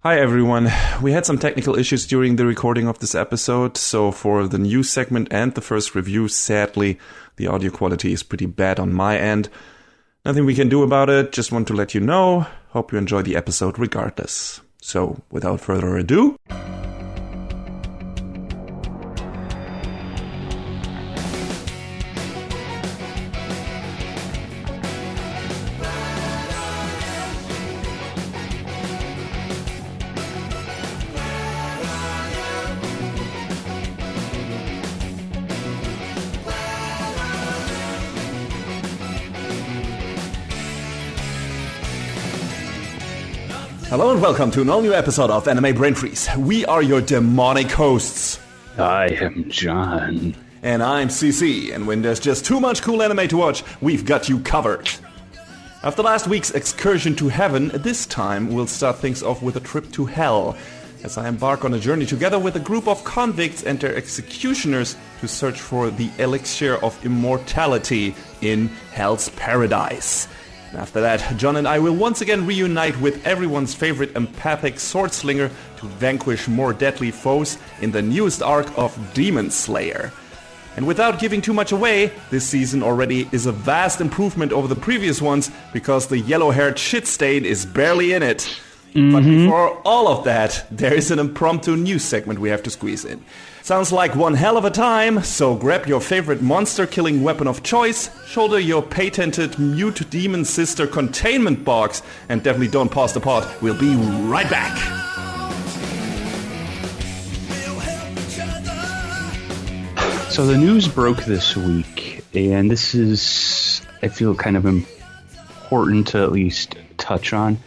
Hi everyone. We had some technical issues during the recording of this episode, so for the news segment and the first review, sadly, the audio quality is pretty bad on my end. Nothing we can do about it, just want to let you know. Hope you enjoy the episode regardless. So, without further ado... Hello and welcome to an all-new episode of Anime Brain Freeze. We are your demonic hosts. I am John. And I'm CC, and when there's just too much cool anime to watch, we've got you covered. After last week's excursion to heaven, this time we'll start things off with a trip to hell, as I embark on a journey together with a group of convicts and their executioners to search for the elixir of immortality in Hell's Paradise. After that, John and I will once again reunite with everyone's favorite empathic swordslinger to vanquish more deadly foes in the newest arc of Demon Slayer. And without giving too much away, this season already is a vast improvement over the previous ones because the yellow-haired shit stain is barely in it. But before all of that, there is an impromptu news segment we have to squeeze in. Sounds like one hell of a time, so grab your favorite monster-killing weapon of choice, shoulder your patented mute demon sister containment box, and definitely don't pause the pod. We'll be right back. So the news broke this week, and this is, I feel, kind of important to at least touch on,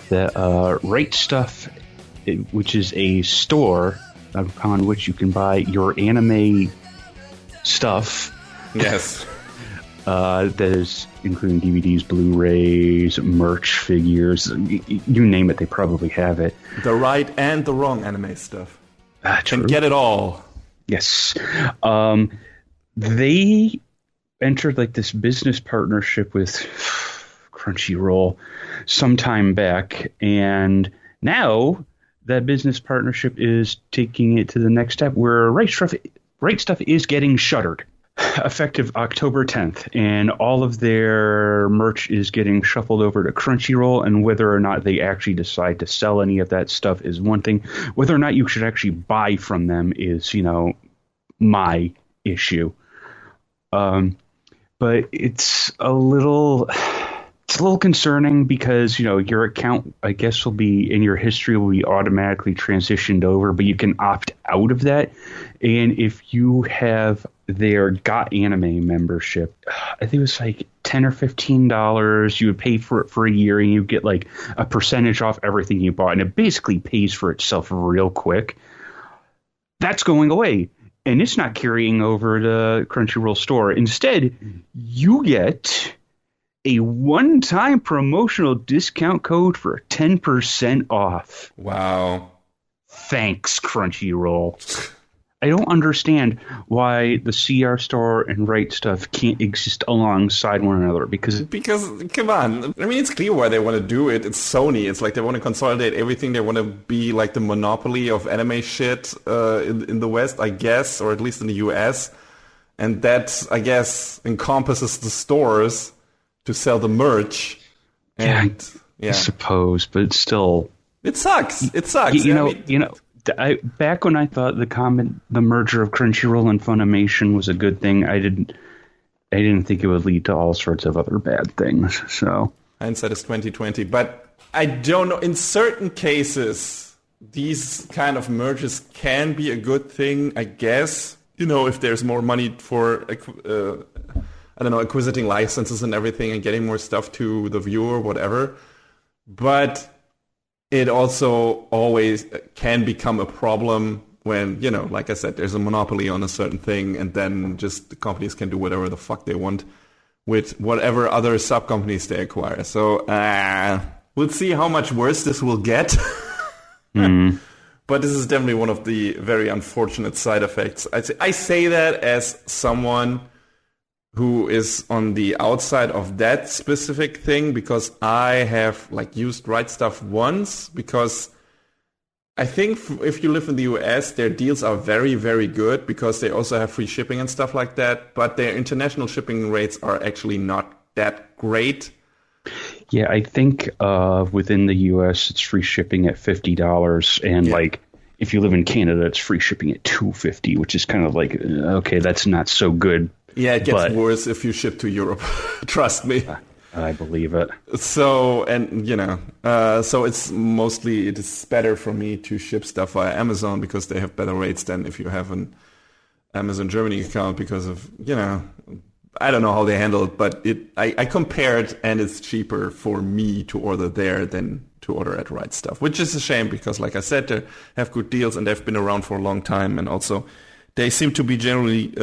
that RightStuf, which is a store upon which you can buy your anime stuff. Yes. That is including DVDs, Blu-rays, merch, figures, you name it, they probably have it. The right and the wrong anime stuff. True. And get it all. Yes. They entered like this business partnership with Crunchyroll some time back, and now that business partnership is taking it to the next step where RightStuf is getting shuttered effective October 10th, and all of their merch is getting shuffled over to Crunchyroll, and whether or not they actually decide to sell any of that stuff is one thing. Whether or not you should actually buy from them is, my issue. But it's a little concerning because, your account, I guess, will be in your history will be automatically transitioned over, but you can opt out of that. And if you have their Got Anime membership, I think it was like $10 or $15, you would pay for it for a year and you get like a percentage off everything you bought. And it basically pays for itself real quick. That's going away. And it's not carrying over to Crunchyroll Store. Instead, you get a one-time promotional discount code for 10% off. Wow. Thanks, Crunchyroll. I don't understand why the CR Store and RightStuf can't exist alongside one another. Because, come on. I mean, it's clear why they want to do it. It's Sony. It's like they want to consolidate everything. They want to be like the monopoly of anime shit in the West, I guess, or at least in the US. And that, I guess, encompasses the stores to sell the merch. And, I suppose, but it's still... It sucks. It sucks. Back when I thought the merger of Crunchyroll and Funimation was a good thing, I didn't think it would lead to all sorts of other bad things. So hindsight is 2020, but I don't know. In certain cases, these kind of mergers can be a good thing, I guess. If there's more money for acquisiting licenses and everything and getting more stuff to the viewer, whatever. But it also always can become a problem when, like I said, there's a monopoly on a certain thing and then just the companies can do whatever the fuck they want with whatever other sub-companies they acquire. So we'll see how much worse this will get. But this is definitely one of the very unfortunate side effects. I say that as someone who is on the outside of that specific thing because I have used RightStuf once because I think if you live in the US, their deals are very, very good because they also have free shipping and stuff like that. But their international shipping rates are actually not that great. Yeah, I think within the US, it's free shipping at $50, and like if you live in Canada, it's free shipping at $2.50, which is kind of like okay, that's not so good. Yeah, it gets worse if you ship to Europe. Trust me. I believe it. So, and so it is better for me to ship stuff via Amazon because they have better rates than if you have an Amazon Germany account because of, I don't know how they handle it, but I compared and it's cheaper for me to order there than to order at RightStuf, which is a shame because, like I said, they have good deals and they've been around for a long time, and also they seem to be generally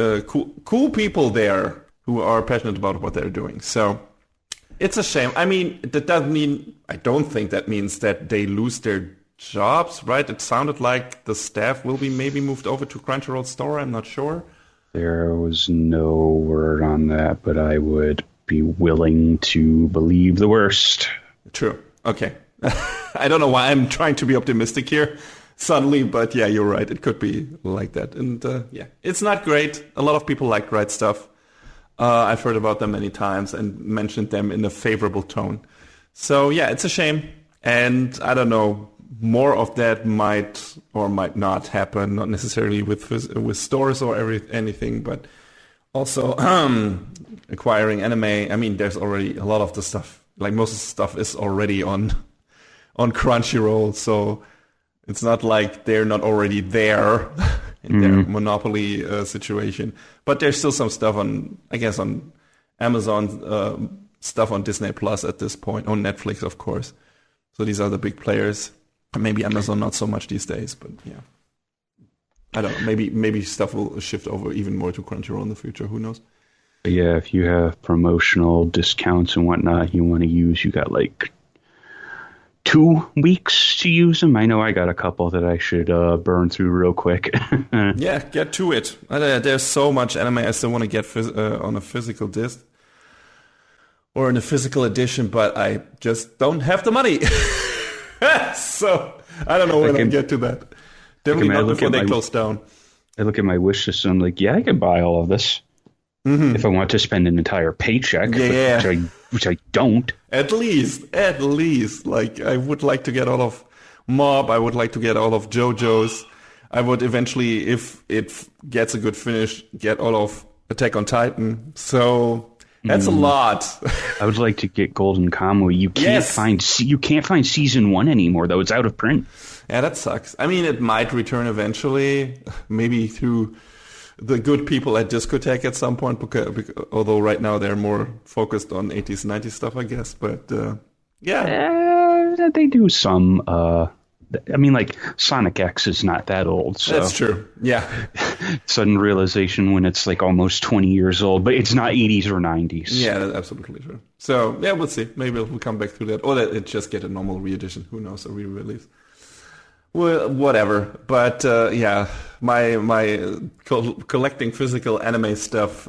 cool people there who are passionate about what they're doing. So it's a shame. I mean, that doesn't mean, I don't think that means that they lose their jobs, right? It sounded like the staff will be maybe moved over to Crunchyroll Store. I'm not sure. There was no word on that, but I would be willing to believe the worst. True. Okay. I don't know why I'm trying to be optimistic here suddenly, but yeah, you're right. It could be like that. And it's not great. A lot of people like RightStuf. I've heard about them many times and mentioned them in a favorable tone. So yeah, it's a shame. And I don't know, more of that might or might not happen, not necessarily with stores or anything, but also acquiring anime. I mean, there's already a lot of the stuff, like most of the stuff is already on Crunchyroll, so it's not like they're not already there in their monopoly situation. But there's still some stuff on Amazon, stuff on Disney Plus at this point, on Netflix, of course. So these are the big players. Maybe Amazon not so much these days, but yeah. I don't know. Maybe stuff will shift over even more to Crunchyroll in the future. Who knows? Yeah, if you have promotional discounts and whatnot you want to use, you got like 2 weeks to use them. I know I got a couple that I should burn through real quick. Yeah, get to it. There's so much anime I still want to get on a physical disc or in a physical edition, but I just don't have the money. So I don't know when I'll get to that. Definitely not before they close down. I look at my wish list and I'm like, yeah, I could buy all of this if I want to spend an entire paycheck, which I don't. At least. Like, I would like to get all of Mob. I would like to get all of JoJo's. I would eventually, if it gets a good finish, get all of Attack on Titan. So that's a lot. I would like to get Golden Kamuy. You can't find season 1 anymore, though. It's out of print. Yeah, that sucks. I mean, it might return eventually, maybe through the good people at Discotheque at some point, because although right now they're more focused on 80s, 90s stuff, I guess. But they do some. I mean, like Sonic X is not that old. So that's true. Yeah. Sudden realization when it's like almost 20 years old, but it's not 80s or 90s. Yeah, that's absolutely true. So yeah, we'll see. Maybe we'll come back to that, or that it just get a normal re-edition. Who knows? A re-release. Well, whatever. But my collecting physical anime stuff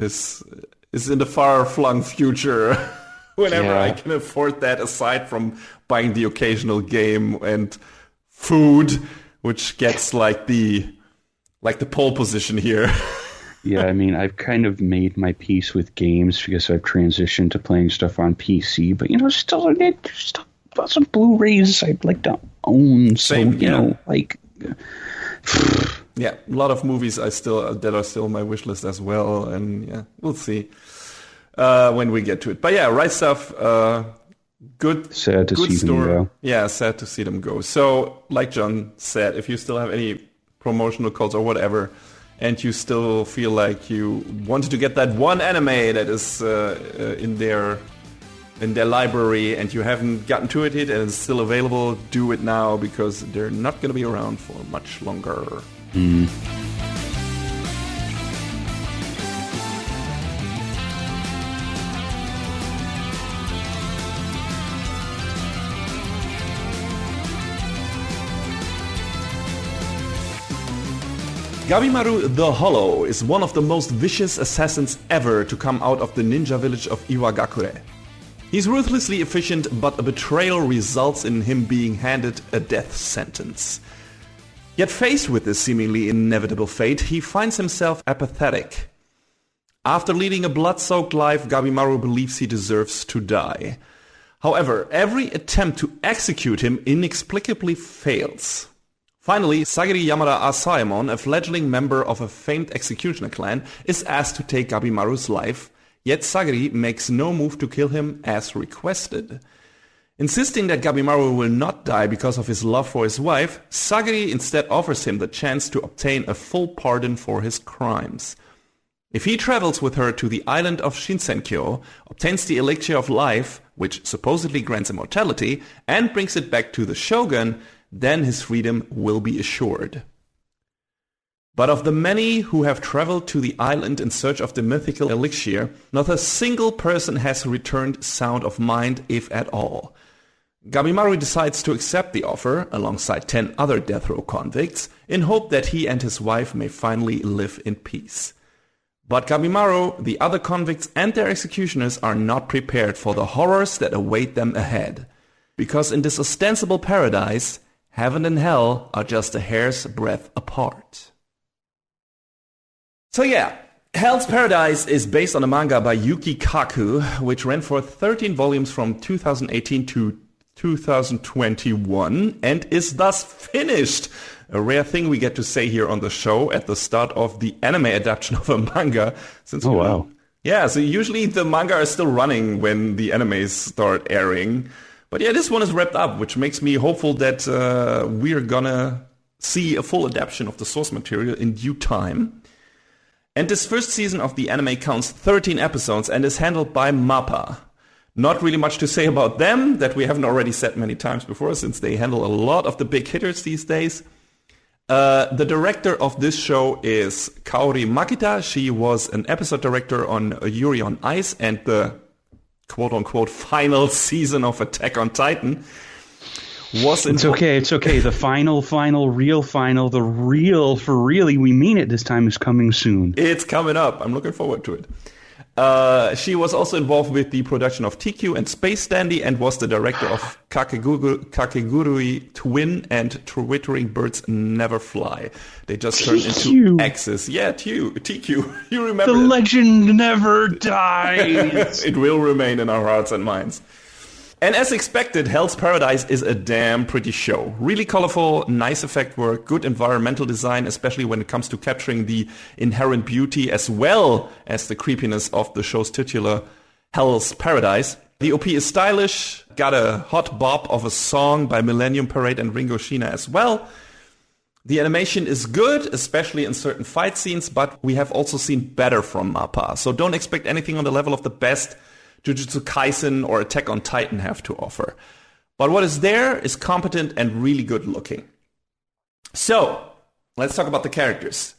is in the far-flung future. Whenever I can afford that, aside from buying the occasional game and food, which gets like the pole position here. Yeah, I mean, I've kind of made my peace with games because I've transitioned to playing stuff on PC. But still some Blu-rays I'd like to own. Same, so like. Yeah, a lot of movies that are still on my wish list as well, and yeah, we'll see when we get to it. But yeah, RightStuf, good. Sad to see them go. Yeah, sad to see them go. So, like John said, if you still have any promotional codes or whatever, and you still feel like you wanted to get that one anime that is in their library and you haven't gotten to it yet and it's still available, do it now because they're not going to be around for much longer. Gabimaru the Hollow is one of the most vicious assassins ever to come out of the ninja village of Iwagakure. He's ruthlessly efficient, but a betrayal results in him being handed a death sentence. Yet faced with this seemingly inevitable fate, he finds himself apathetic. After leading a blood-soaked life, Gabimaru believes he deserves to die. However, every attempt to execute him inexplicably fails. Finally, Sagiri Yamada Asaemon, a fledgling member of a famed executioner clan, is asked to take Gabimaru's life, yet Sagiri makes no move to kill him as requested. Insisting that Gabimaru will not die because of his love for his wife, Sagiri instead offers him the chance to obtain a full pardon for his crimes. If he travels with her to the island of Shinsenkyo, obtains the elixir of life, which supposedly grants immortality, and brings it back to the shogun, then his freedom will be assured. But of the many who have traveled to the island in search of the mythical elixir, not a single person has returned sound of mind, if at all. Gabimaru decides to accept the offer, alongside 10 other death row convicts, in hope that he and his wife may finally live in peace. But Gabimaru, the other convicts, and their executioners are not prepared for the horrors that await them ahead. Because in this ostensible paradise, heaven and hell are just a hair's breadth apart. So yeah, Hell's Paradise is based on a manga by Yuki Kaku, which ran for 13 volumes from 2018 to 2021 and is thus finished. A rare thing we get to say here on the show at the start of the anime adaptation of a manga. Wow. Yeah, so usually the manga are still running when the animes start airing. But yeah, this one is wrapped up, which makes me hopeful that we're gonna see a full adaptation of the source material in due time. And this first season of the anime counts 13 episodes and is handled by MAPPA. Not really much to say about them, that we haven't already said many times before, since they handle a lot of the big hitters these days. The director of this show is Kaori Makita. She was an episode director on Yuri on Ice and the quote-unquote final season of Attack on Titan. It's okay. The final, the real, for really, we mean it this time, is coming soon. It's coming up. I'm looking forward to it. She was also involved with the production of TQ and Space Dandy and was the director of Kakegurui Twin and Twittering Birds Never Fly. They just turned into X's. Yeah, TQ. You remember the legend never dies. It will remain in our hearts and minds. And as expected, Hell's Paradise is a damn pretty show. Really colorful, nice effect work, good environmental design, especially when it comes to capturing the inherent beauty as well as the creepiness of the show's titular Hell's Paradise. The OP is stylish, got a hot bop of a song by Millennium Parade and Ringo Shiina as well. The animation is good, especially in certain fight scenes, but we have also seen better from MAPPA. So don't expect anything on the level of the best Jujutsu Kaisen or Attack on Titan have to offer. But what is there is competent and really good looking. So, let's talk about the characters.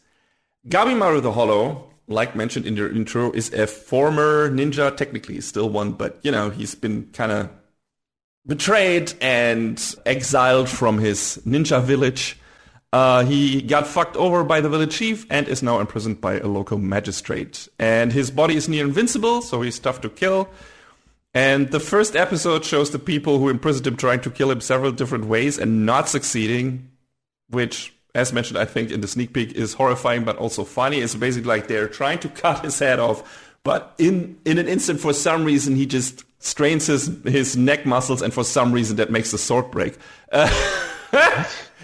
Gabimaru the Hollow, like mentioned in the intro, is a former ninja, technically still one, but he's been kind of betrayed and exiled from his ninja village. He got fucked over by the village chief and is now imprisoned by a local magistrate. And his body is near invincible, so he's tough to kill. And the first episode shows the people who imprisoned him trying to kill him several different ways and not succeeding, which, as mentioned, I think in the sneak peek is horrifying but also funny. It's basically like they're trying to cut his head off, but in an instant, for some reason, he just strains his neck muscles, and for some reason that makes the sword break.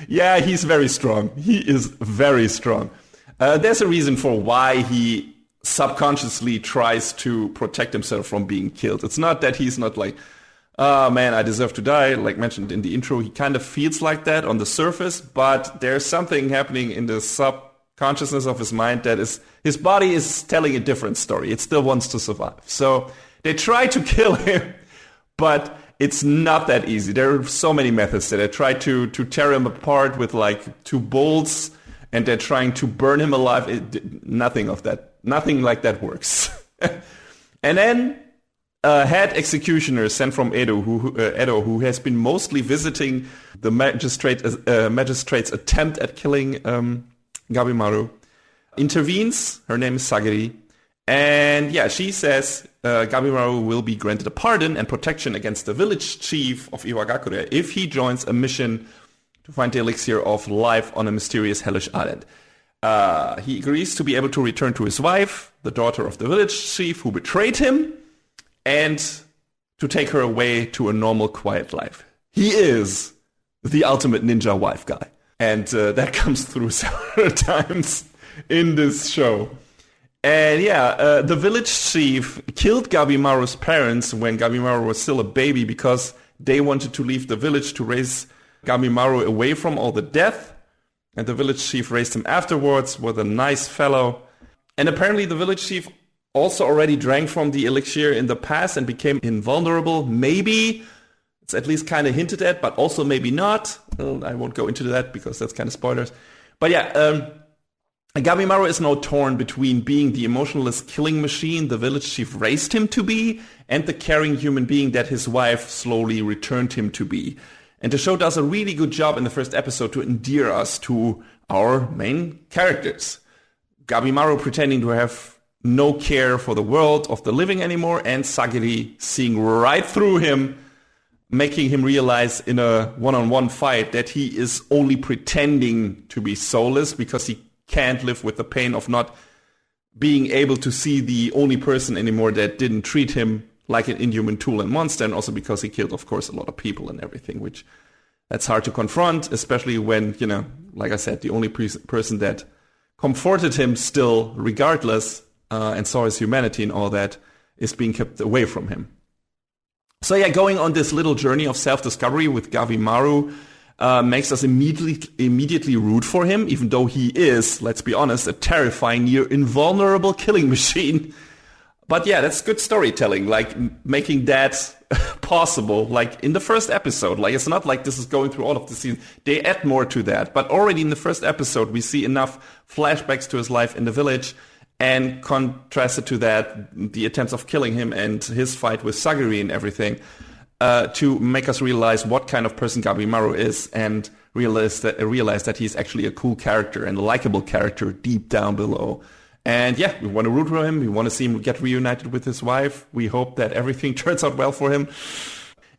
Yeah, he's very strong. He is very strong. There's a reason for why he subconsciously tries to protect himself from being killed. It's not that he's not like, oh man, I deserve to die. Like mentioned in the intro, he kind of feels like that on the surface, but there's something happening in the subconsciousness of his mind that is, his body is telling a different story. It still wants to survive. So they try to kill him, but it's not that easy. There are so many methods that they try to tear him apart with like 2 bolts, and they're trying to burn him alive. Nothing like that works. And then a head executioner sent from Edo, who has been mostly visiting the magistrate's attempt at killing Gabimaru, intervenes. Her name is Sagiri. And yeah, she says Gabimaru will be granted a pardon and protection against the village chief of Iwagakure if he joins a mission to find the elixir of life on a mysterious hellish island. He agrees to be able to return to his wife, the daughter of the village chief who betrayed him, and to take her away to a normal, quiet life. He is the ultimate ninja wife guy. And that comes through several times in this show. And the village chief killed Gabimaru's parents when Gabimaru was still a baby because they wanted to leave the village to raise Gabimaru away from all the death. And the village chief raised him afterwards, was a nice fellow. And apparently the village chief also already drank from the elixir in the past and became invulnerable. Maybe. It's at least kind of hinted at, but also maybe not. Well, I won't go into that because that's kind of spoilers. But Gabimaru is now torn between being the emotionless killing machine the village chief raised him to be and the caring human being that his wife slowly returned him to be. And the show does a really good job in the first episode to endear us to our main characters. Gabimaru pretending to have no care for the world of the living anymore, and Sagiri seeing right through him, making him realize in a one-on-one fight that he is only pretending to be soulless because he can't live with the pain of not being able to see the only person anymore that didn't treat him like an inhuman tool and monster, and also because he killed, of course, a lot of people and everything, which that's hard to confront, especially when, like I said, the only person that comforted him still, regardless, and saw his humanity and all that, is being kept away from him. So going on this little journey of self-discovery with Gabimaru makes us immediately root for him, even though he is, let's be honest, a terrifying, near invulnerable killing machine. But that's good storytelling, like making that possible, like in the first episode. Like, it's not like this is going through all of the scenes. They add more to that. But already in the first episode, we see enough flashbacks to his life in the village, and contrasted to that, the attempts of killing him and his fight with Sagiri and everything, to make us realize what kind of person Gabimaru is, and realize that he's actually a cool character and a likable character deep down below. And we want to root for him. We want to see him get reunited with his wife. We hope that everything turns out well for him.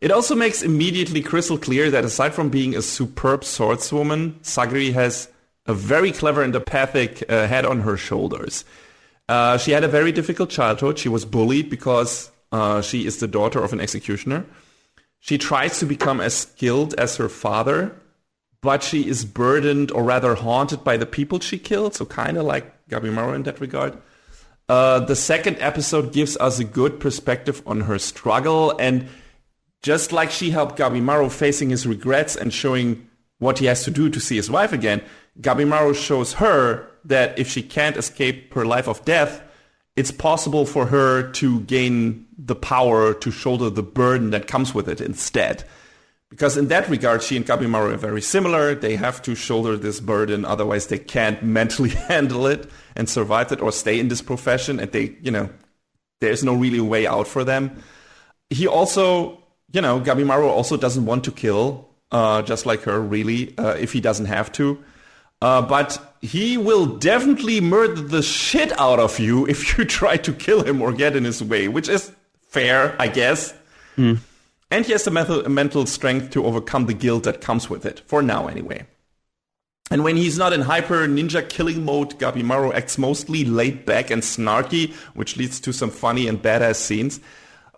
It also makes immediately crystal clear that aside from being a superb swordswoman, Sagiri has a very clever and empathic head on her shoulders. She had a very difficult childhood. She was bullied because she is the daughter of an executioner. She tries to become as skilled as her father, but she is burdened, or rather haunted, by the people she killed, so kind of like Gabimaru in that regard. The second episode gives us a good perspective on her struggle, and just like she helped Gabimaru facing his regrets and showing what he has to do to see his wife again, Gabimaru shows her that if she can't escape her life of death, it's possible for her to gain the power to shoulder the burden that comes with it instead. Because in that regard, she and Gabimaru are very similar. They have to shoulder this burden, otherwise they can't mentally handle it and survive it or stay in this profession, and they, there's no really way out for them. He also, Gabimaru also doesn't want to kill, just like her, really, if he doesn't have to. But he will definitely murder the shit out of you if you try to kill him or get in his way, which is fair, I guess. And he has the mental strength to overcome the guilt that comes with it, for now anyway. And when he's not in hyper ninja killing mode, Gabimaru acts mostly laid back and snarky, which leads to some funny and badass scenes.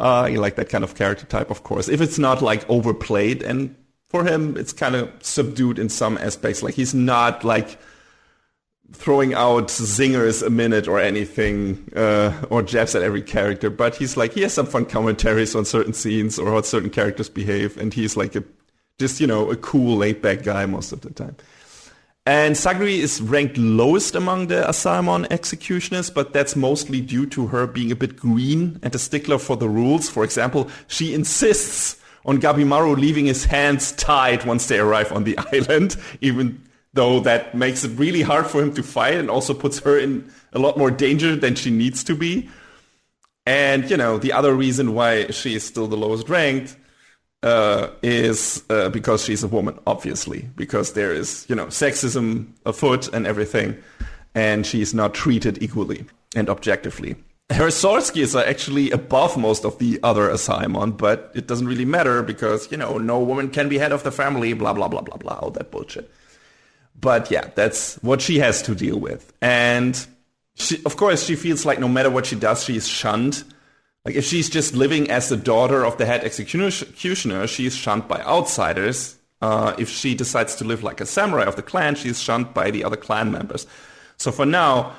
You like that kind of character type, of course. If it's not like overplayed, and for him, it's kind of subdued in some aspects. Like, he's not like throwing out zingers a minute or anything, or jabs at every character, but he has some fun commentaries on certain scenes or how certain characters behave, and he's like a cool laid-back guy most of the time. And Sagiri is ranked lowest among the Asaemon executioners, but that's mostly due to her being a bit green and a stickler for the rules. For example, she insists on Gabimaru leaving his hands tied once they arrive on the island, even though that makes it really hard for him to fight and also puts her in a lot more danger than she needs to be. And, the other reason why she is still the lowest ranked is because she's a woman, obviously, because there is, sexism afoot and everything, and she's not treated equally and objectively. Her sword skills are actually above most of the other Asaemon, but it doesn't really matter because, no woman can be head of the family, blah, blah, blah, blah, blah, all that bullshit. But yeah, that's what she has to deal with. And of course, she feels like no matter what she does, she is shunned. Like if she's just living as the daughter of the head executioner, she is shunned by outsiders. If she decides to live like a samurai of the clan, she is shunned by the other clan members. So for now,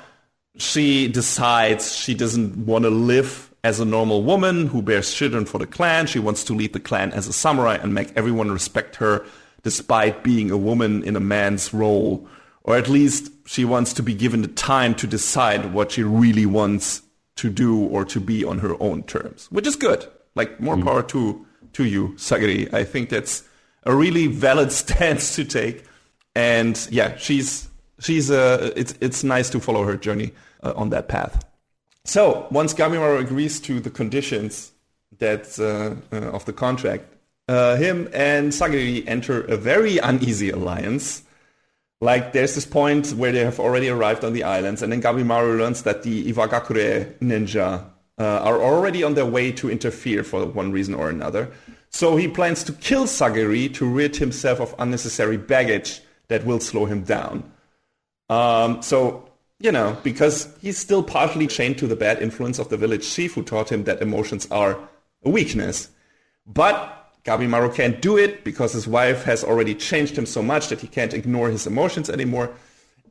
she decides she doesn't want to live as a normal woman who bears children for the clan. She wants to lead the clan as a samurai and make everyone respect her despite being a woman in a man's role. Or at least she wants to be given the time to decide what she really wants to do or to be on her own terms, which is good. Like, more power to you, Sagiri. I think that's a really valid stance to take. And yeah, it's nice to follow her journey on that path. So once Gabimaru agrees to the conditions that of the contract, him and Sagiri enter a very uneasy alliance. Like there's this point where they have already arrived on the islands, and then Gabimaru learns that the Iwagakure ninja are already on their way to interfere for one reason or another. So he plans to kill Sagiri to rid himself of unnecessary baggage that will slow him down. Because he's still partially chained to the bad influence of the village chief who taught him that emotions are a weakness. But Gabimaru can't do it because his wife has already changed him so much that he can't ignore his emotions anymore.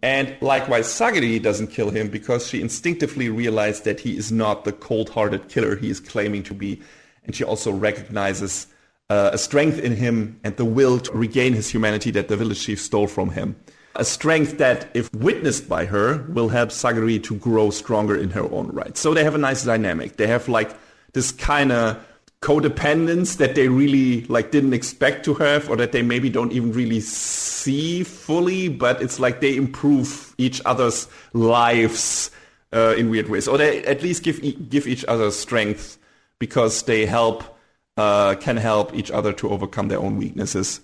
And likewise, Sagiri doesn't kill him because she instinctively realized that he is not the cold-hearted killer he is claiming to be. And she also recognizes a strength in him and the will to regain his humanity that the village chief stole from him. A strength that, if witnessed by her, will help Sagiri to grow stronger in her own right. So they have a nice dynamic. They have like this kind of codependence that they really didn't expect to have, or that they maybe don't even really see fully, but it's like they improve each other's lives in weird ways, or they at least give each other strength because they can help each other to overcome their own weaknesses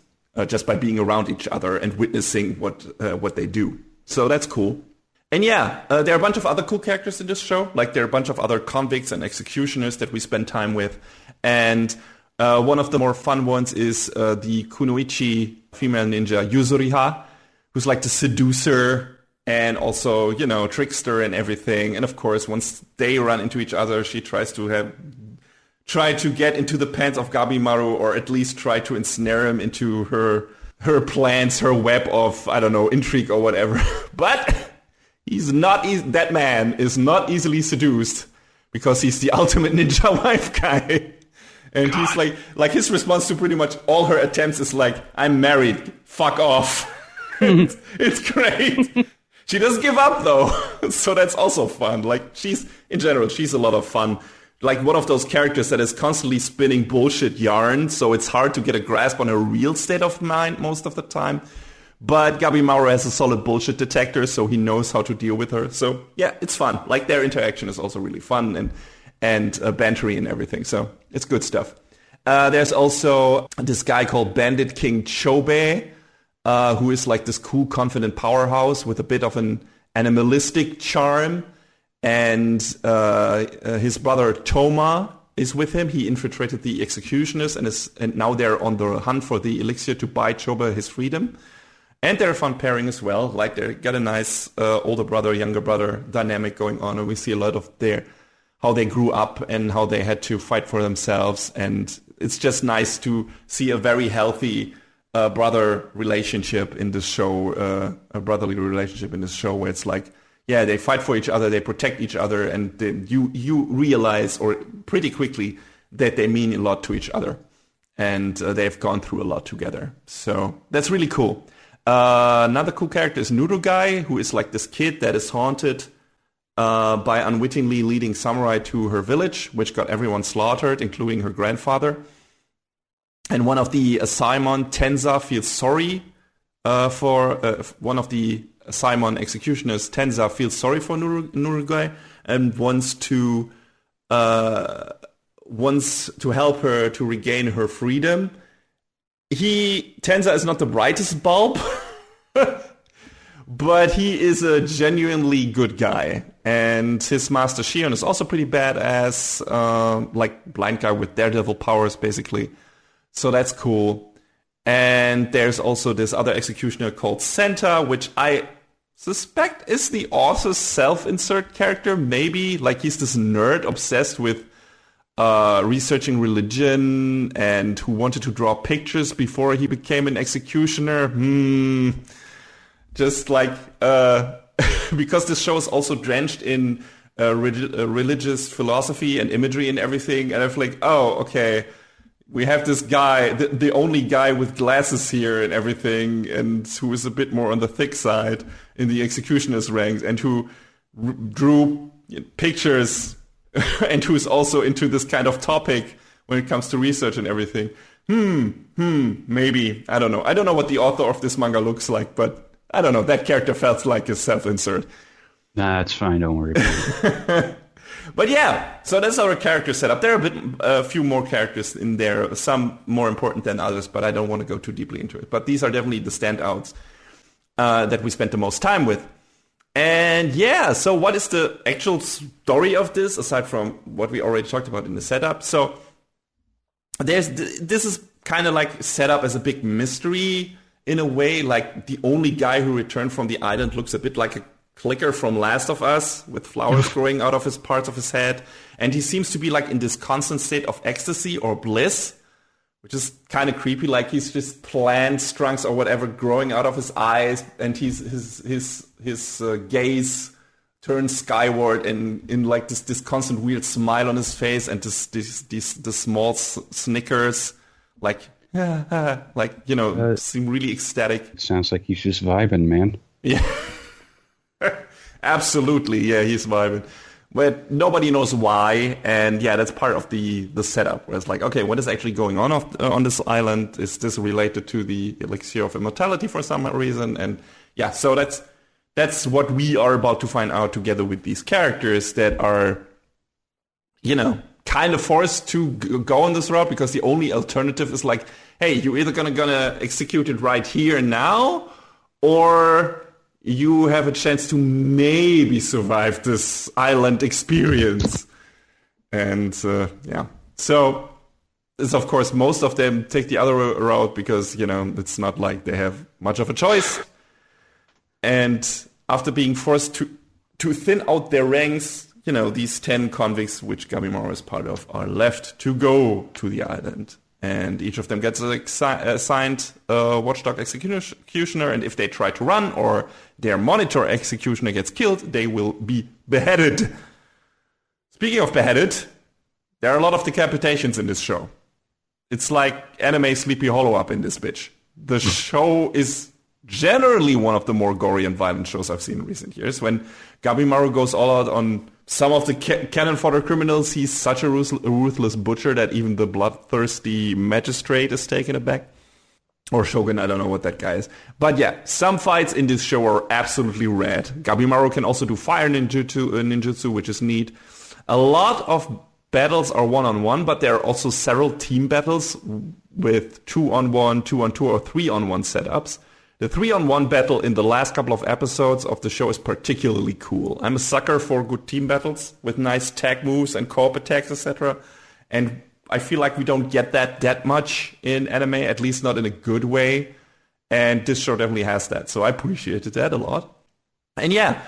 just by being around each other and witnessing what they do. So that's cool. And yeah, there are a bunch of other cool characters in this show. Like there are a bunch of other convicts and executioners that we spend time with. And one of the more fun ones is the Kunoichi female ninja Yuzuriha, who's like the seducer and also, trickster and everything. And of course, once they run into each other, she tries to get into the pants of Gabimaru, or at least try to ensnare him into her plans, her web of, I don't know, intrigue or whatever. But that man is not easily seduced because he's the ultimate ninja wife guy. And God. He's like his response to pretty much all her attempts is like, I'm married, fuck off. It's great. She doesn't give up though. So that's also fun. Like she's a lot of fun. Like one of those characters that is constantly spinning bullshit yarn, so it's hard to get a grasp on her real state of mind most of the time. But Gabimaru has a solid bullshit detector, so he knows how to deal with her. So yeah, it's fun. Like their interaction is also really fun and bantery and everything. So it's good stuff. There's also this guy called Bandit King Chobe, who is like this cool, confident powerhouse with a bit of an animalistic charm. And his brother Toma is with him. He infiltrated the executioners and now they're on the hunt for the elixir to buy Choba his freedom. And they're a fun pairing as well. Like they got a nice older brother, younger brother dynamic going on, and we see a lot of how they grew up and how they had to fight for themselves. And it's just nice to see a very healthy brother relationship in this show, a brotherly relationship in this show, where it's like, yeah, they fight for each other, they protect each other, and you realize, or pretty quickly, that they mean a lot to each other, and they've gone through a lot together. So that's really cool. Another cool character is Nurugai, who is like this kid that is haunted by unwittingly leading samurai to her village, which got everyone slaughtered, including her grandfather. And one of the Asaemon, Tenza, feels sorry for one of the Asaemon executioners. Tenza feels sorry for Nurugai and wants to help her to regain her freedom. Tenza is not the brightest bulb, But he is a genuinely good guy. And his master Shion is also pretty badass, like blind guy with daredevil powers, basically. So that's cool. And there's also this other executioner called Senta, which I suspect is the author's self-insert character, maybe. Like he's this nerd obsessed with researching religion and who wanted to draw pictures before he became an executioner. Just like, because this show is also drenched in religious philosophy and imagery and everything. And I'm like, oh, okay. We have this guy, the only guy with glasses here and everything, and who is a bit more on the thick side in the executioner's ranks, and who drew pictures, and who's also into this kind of topic when it comes to research and everything. Maybe. I don't know. I don't know what the author of this manga looks like, but I don't know. That character felt like a self-insert. Nah, it's fine. Don't worry about it. But yeah, so that's our character setup. There are a few more characters in there, some more important than others, but I don't want to go too deeply into it. But these are definitely the standouts that we spent the most time with. And yeah, so what is the actual story of this, aside from what we already talked about in the setup? So this is kind of like set up as a big mystery in a way. Like the only guy who returned from the island looks a bit like a clicker from Last of Us with flowers growing out of his parts of his head. And he seems to be like in this constant state of ecstasy or bliss, which is kind of creepy. Like he's just plant trunks or whatever growing out of his eyes, and his gaze turns skyward, and in like this constant weird smile on his face, and the small snickers, like like, you know, seem really ecstatic. Sounds like he's just vibing, man. Yeah. Absolutely, yeah, he's vibing. But nobody knows why, and yeah, that's part of the setup, where it's like, okay, what is actually going on this island? Is this related to the elixir of immortality for some reason? And yeah, so that's what we are about to find out together with these characters that are, you know, kind of forced to go on this route, because the only alternative is like, hey, you're either gonna execute it right here and now, or you have a chance to maybe survive this island experience. And yeah, so it's, of course, most of them take the other route, because, you know, it's not like they have much of a choice. And after being forced to thin out their ranks, you know, these 10 convicts, which Gabimaru is part of, are left to go to the island. And each of them gets assigned a watchdog executioner, and if they try to run or their monitor executioner gets killed, they will be beheaded. Speaking of beheaded, there are a lot of decapitations in this show. It's like anime Sleepy Hollow up in this bitch. The show is generally one of the more gory and violent shows I've seen in recent years. When Gabimaru goes all out on some of the cannon fodder criminals, he's such a ruthless butcher that even the bloodthirsty magistrate is taken aback. Or shogun, I don't know what that guy is. But yeah, some fights in this show are absolutely rad. Gabimaru can also do fire ninjutsu, which is neat. A lot of battles are one-on-one, but there are also several team battles with 2-on-1, 2-on-2, or 3-on-1 setups. The 3-on-1 battle in the last couple of episodes of the show is particularly cool. I'm a sucker for good team battles with nice tag moves and co-op attacks, etc. And I feel like we don't get that much in anime, at least not in a good way. And this show definitely has that. So I appreciated that a lot. And yeah,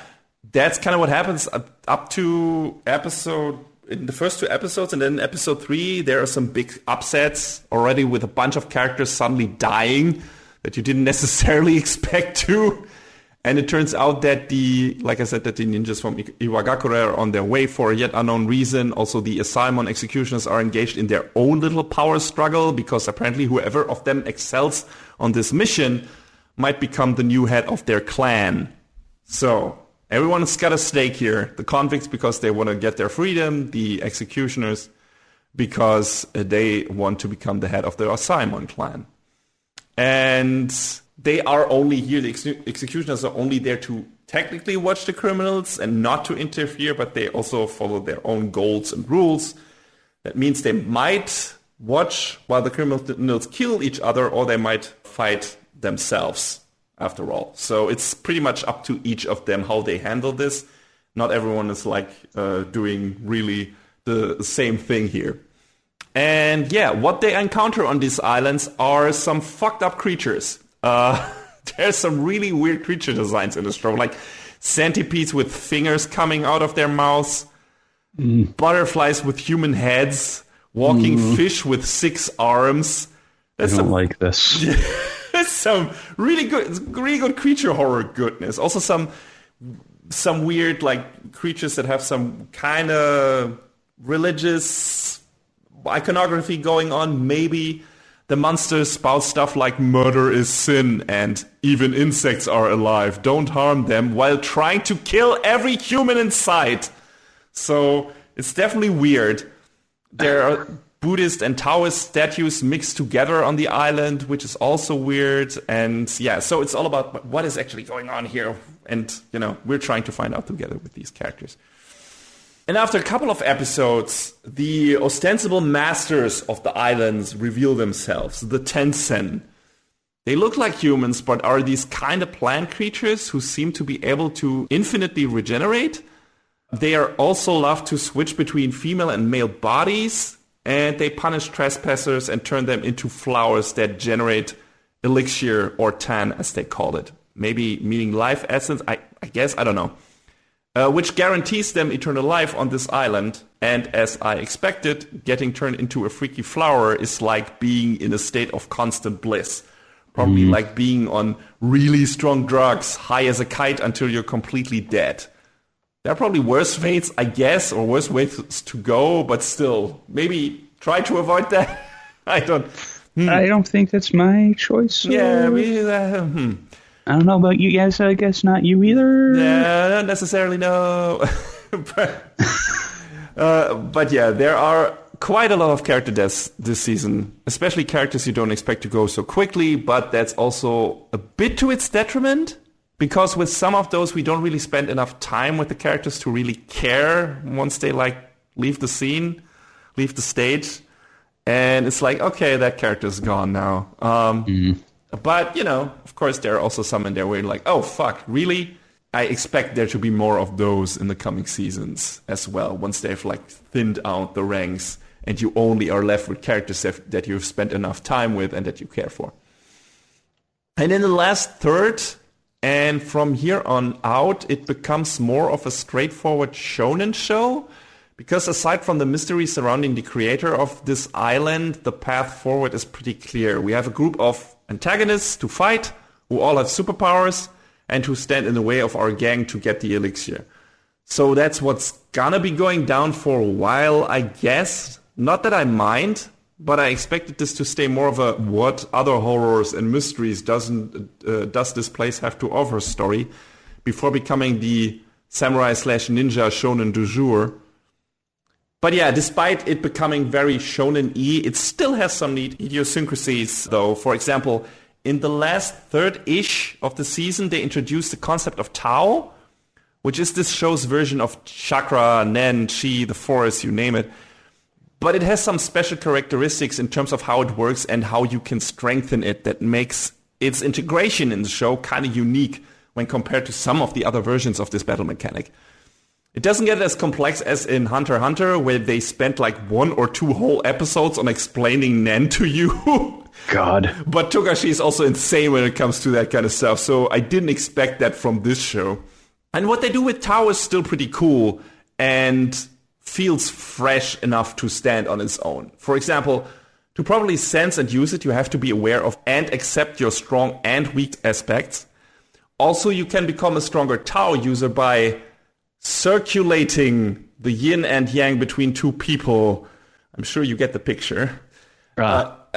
that's kind of what happens up to in the first 2 episodes. And then in episode 3, there are some big upsets already, with a bunch of characters suddenly dying that you didn't necessarily expect to. And it turns out that like I said, that the ninjas from Iwagakure are on their way for a yet unknown reason. Also, the Asaemon executioners are engaged in their own little power struggle, because apparently whoever of them excels on this mission might become the new head of their clan. So everyone's got a stake here. The convicts, because they want to get their freedom. The executioners, because they want to become the head of the Asaemon clan. And they are only here, the executioners are only there to technically watch the criminals and not to interfere, but they also follow their own goals and rules. That means they might watch while the criminals kill each other, or they might fight themselves. after all. So it's pretty much up to each of them how they handle this. Not everyone is like doing really the same thing here. And yeah, what they encounter on these islands are some fucked up creatures. There's some really weird creature designs in the show, like centipedes with fingers coming out of their mouths, butterflies with human heads, walking fish with 6 arms. I don't like this. There's some really good creature horror goodness. Also some weird like creatures that have some kind of religious iconography going on. Maybe the monsters spout stuff like murder is sin and even insects are alive. Don't harm them, while trying to kill every human in sight. So it's definitely weird. There are Buddhist and Taoist statues mixed together on the island, which is also weird. And yeah, so it's all about what is actually going on here. And, you know, we're trying to find out together with these characters. And after a couple of episodes, the ostensible masters of the islands reveal themselves, the Tensen. They look like humans, but are these kind of plant creatures who seem to be able to infinitely regenerate. They are also love to switch between female and male bodies, and they punish trespassers and turn them into flowers that generate elixir or tan, as they call it. Maybe meaning life essence, I guess, I don't know. Which guarantees them eternal life on this island. And as I expected, getting turned into a freaky flower is like being in a state of constant bliss. Probably like being on really strong drugs, high as a kite until you're completely dead. There are probably worse fates, I guess, or worse ways to go, but still, maybe try to avoid that. I don't think that's my choice. Yeah, I don't know about you guys. I guess not you either. Yeah, not necessarily, no. But yeah, there are quite a lot of character deaths this season, especially characters you don't expect to go so quickly, but that's also a bit to its detriment, because with some of those, we don't really spend enough time with the characters to really care once they like leave the scene, leave the stage. And it's like, okay, that character's gone now. But, you know, of course, there are also some in there where you're like, oh, fuck, really? I expect there to be more of those in the coming seasons as well, once they've, like, thinned out the ranks and you only are left with characters that you've spent enough time with and that you care for. And in the last third, and from here on out, it becomes more of a straightforward shonen show, because aside from the mystery surrounding the creator of this island, the path forward is pretty clear. We have a group of antagonists to fight, who all have superpowers, and who stand in the way of our gang to get the elixir. So that's what's gonna be going down for a while, I guess. Not that I mind, but I expected this to stay more of a what other horrors and mysteries does this place have to offer story, before becoming the samurai/ninja shonen du jour. But yeah, despite it becoming very shonen-y, it still has some neat idiosyncrasies, though. For example, in the last third-ish of the season, they introduced the concept of Tao, which is this show's version of chakra, nen, chi, the forest, you name it. But it has some special characteristics in terms of how it works and how you can strengthen it that makes its integration in the show kind of unique when compared to some of the other versions of this battle mechanic. It doesn't get as complex as in Hunter x Hunter, where they spent like 1 or 2 whole episodes on explaining Nen to you. God. But Togashi is also insane when it comes to that kind of stuff, so I didn't expect that from this show. And what they do with Tao is still pretty cool and feels fresh enough to stand on its own. For example, to properly sense and use it, you have to be aware of and accept your strong and weak aspects. Also, you can become a stronger Tao user by circulating the yin and yang between two people. I'm sure you get the picture. There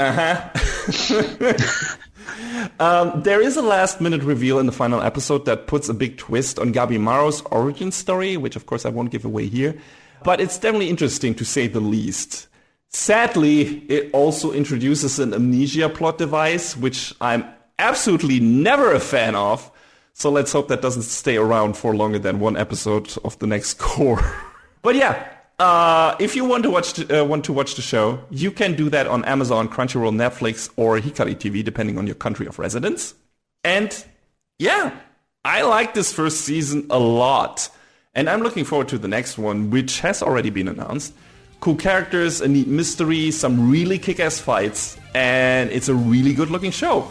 is a last-minute reveal in the final episode that puts a big twist on Gabimaru's origin story, which of course I won't give away here. But it's definitely interesting, to say the least. Sadly, it also introduces an amnesia plot device, which I'm absolutely never a fan of. So let's hope that doesn't stay around for longer than 1 episode of the next core. But yeah, if you want to watch the show, you can do that on Amazon, Crunchyroll, Netflix, or Hikari TV, depending on your country of residence. And yeah, I like this first season a lot. And I'm looking forward to the next one, which has already been announced. Cool characters, a neat mystery, some really kick-ass fights, and it's a really good-looking show.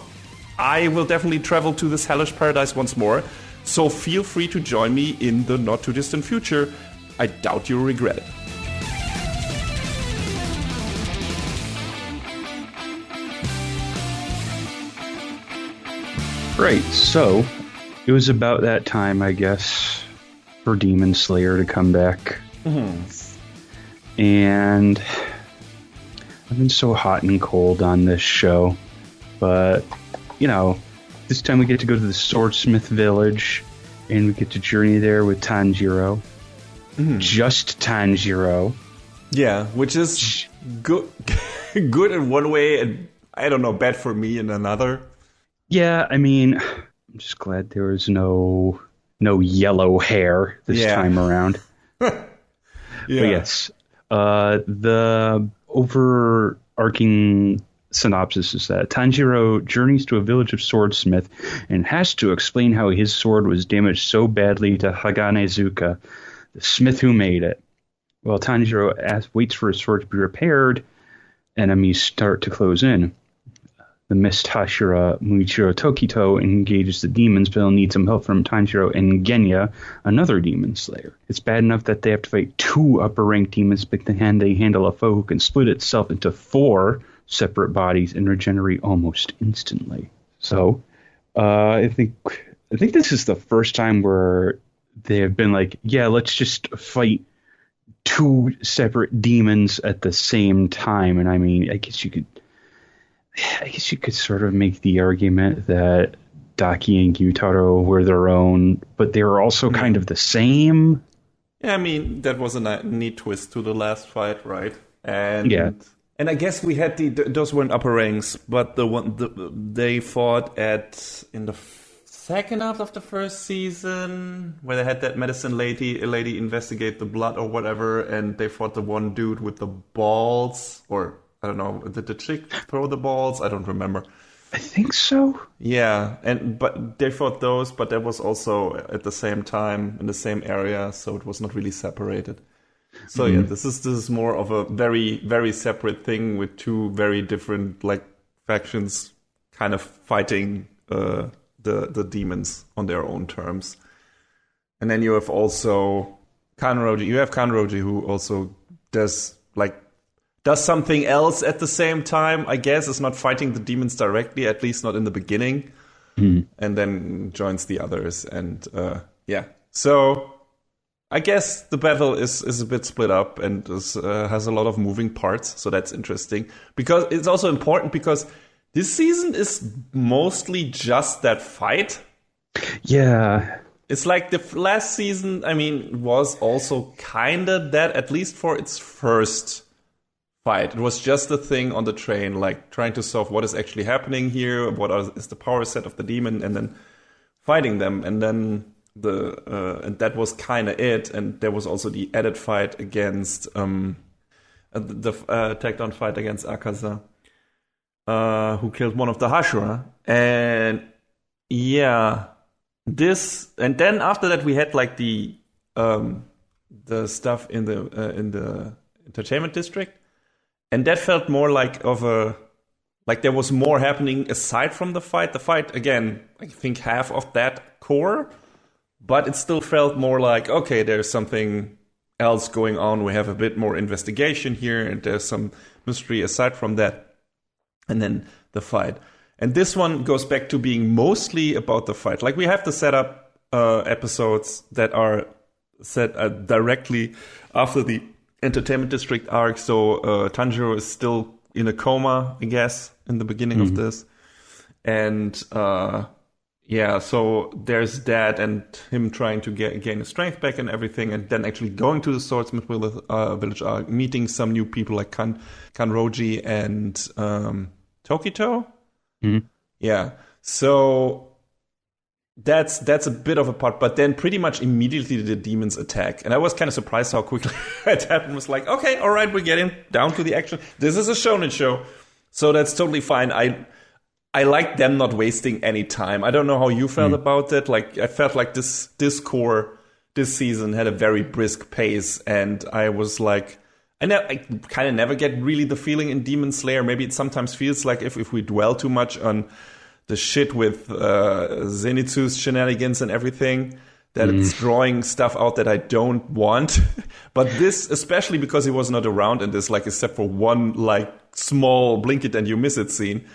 I will definitely travel to this hellish paradise once more, so feel free to join me in the not-too-distant future. I doubt you'll regret it. Right, so it was about that time, I guess, for Demon Slayer to come back. And I've been so hot and cold on this show, but, this time we get to go to the Swordsmith village, and we get to journey there with Tanjiro. Just Tanjiro. Yeah, which is good, good in one way, and I don't know, bad for me in another. Yeah, I mean, I'm just glad there was no yellow hair this time around. Yeah. But yes, the overarching synopsis is that Tanjiro journeys to a village of swordsmith and has to explain how his sword was damaged so badly to Haganezuka, the smith who made it. While Tanjiro waits for his sword to be repaired, enemies start to close in. The mist Hashira Muichiro Tokito engages the demons, but he'll need some help from Tanjiro and Genya, another demon slayer. It's bad enough that they have to fight 2 upper-ranked demons, but they handle a foe who can split itself into 4 separate bodies and regenerate almost instantly. So, I think this is the first time where they have been like, yeah, let's just fight 2 separate demons at the same time. And I mean, I guess you could sort of make the argument that Daki and Gyutaro were their own, but they were also kind of the same. Yeah, I mean, that was a neat twist to the last fight, right? And I guess we had those weren't upper ranks, but they fought in the second half of the first season, where they had that medicine lady investigate the blood or whatever, and they fought the one dude with the balls, or I don't know, did the chick throw the balls? I don't remember. I think so. Yeah, but they fought those, but that was also at the same time in the same area, so it was not really separated. So yeah, this is more of a very, very separate thing with 2 very different factions kind of fighting the demons on their own terms. And then you have also Kanroji. You have Kanroji who also does something else at the same time, I guess. Is not fighting the demons directly, at least not in the beginning. And then joins the others. And so I guess the battle is a bit split up and has a lot of moving parts. So that's interesting. Because it's also important because this season is mostly just that fight. Yeah. It's like the last season, I mean, was also kind of that, at least for its first fight. It was just a thing on the train, trying to solve what is actually happening here, is the power set of the demon, and then fighting them. And then and that was kind of it. And there was also the added fight against the tagged-on fight against Akaza, who killed one of the Hashira. And yeah, and then after that we had the stuff in the entertainment district. And that felt more like there was more happening aside from the fight. The fight, again, I think half of that core, but it still felt more like, okay, there's something else going on. We have a bit more investigation here, and there's some mystery aside from that. And then the fight. And this one goes back to being mostly about the fight. We have to set up episodes that are set directly after the entertainment district arc. So Tanjiro is still in a coma, I guess, in the beginning of this. And so there's that, and him trying to gain his strength back and everything, and then actually going to the Swordsmith village arc, meeting some new people like Kanroji and Tokito. Yeah, so that's a bit of a part, but then pretty much immediately the demons attack. And I was kind of surprised how quickly it happened. Was like, okay, all right, we're getting down to the action. This is a shonen show, so that's totally fine. I like them not wasting any time. I don't know how you felt about it. Like, I felt like this core this season had a very brisk pace, and I was like, I kind of never get really the feeling in Demon Slayer. Maybe it sometimes feels like if we dwell too much on the shit with Zenitsu's shenanigans and everything, that it's drawing stuff out that I don't want. But this, especially because he was not around in this, like, except for one, like, small blink it and you miss it scene.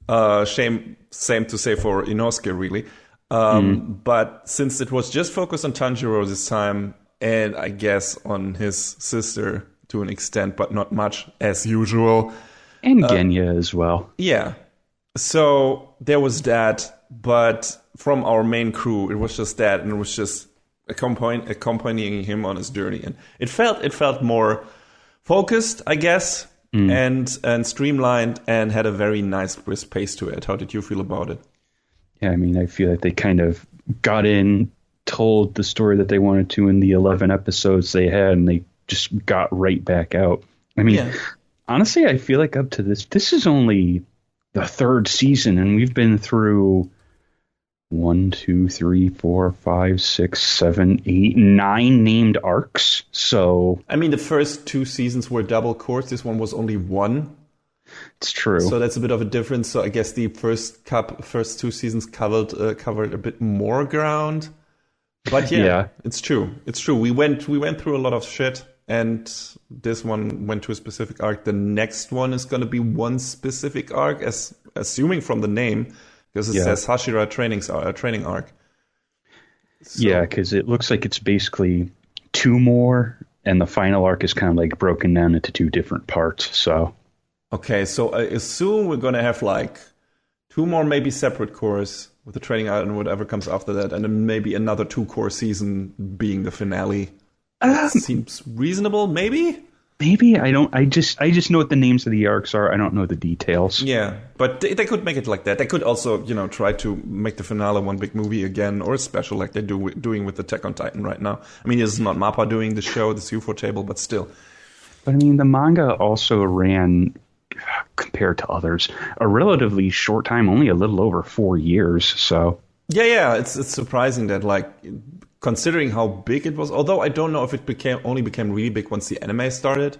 Same to say for Inosuke, really. But since it was just focused on Tanjiro this time, and I guess on his sister to an extent, but not much, as usual. And Genya as well. Yeah. So there was that, but from our main crew, it was just that, and it was just accompanying him on his journey. And it felt more focused, I guess, and streamlined, and had a very nice brisk pace to it. How did you feel about it? Yeah, I mean, I feel like they kind of got in, told the story that they wanted to in the 11 episodes they had, and they just got right back out. I mean, honestly, I feel like up to this is only the third season, and we've been through 1, 2, 3, 4, 5, 6, 7, 8, 9 named arcs. So, I mean, the first 2 seasons were double course. This one was only 1. It's true. So that's a bit of a difference. So I guess the first 2 seasons covered a bit more ground. But yeah, it's true. It's true. We went through a lot of shit, and this one went to a specific arc. The next one is going to be one specific arc, assuming from the name, because it says Hashira training arc. So. Yeah, because it looks like it's basically 2 more, and the final arc is kind of like broken down into 2 different parts. So, okay, so I assume we're going to have like 2 more, maybe separate cores with the training arc and whatever comes after that, and then maybe another 2-core season being the finale. Seems reasonable, maybe? Maybe. I just know what the names of the arcs are. I don't know the details. Yeah, but they could make it like that. They could also, try to make the finale one big movie again, or a special like they're doing with Attack on Titan right now. I mean, it's not MAPPA doing the show, this UFO table, but still. But I mean, the manga also ran, compared to others, a relatively short time, only a little over 4 years. So yeah, it's surprising that, like, considering how big it was, although I don't know if it only became really big once the anime started,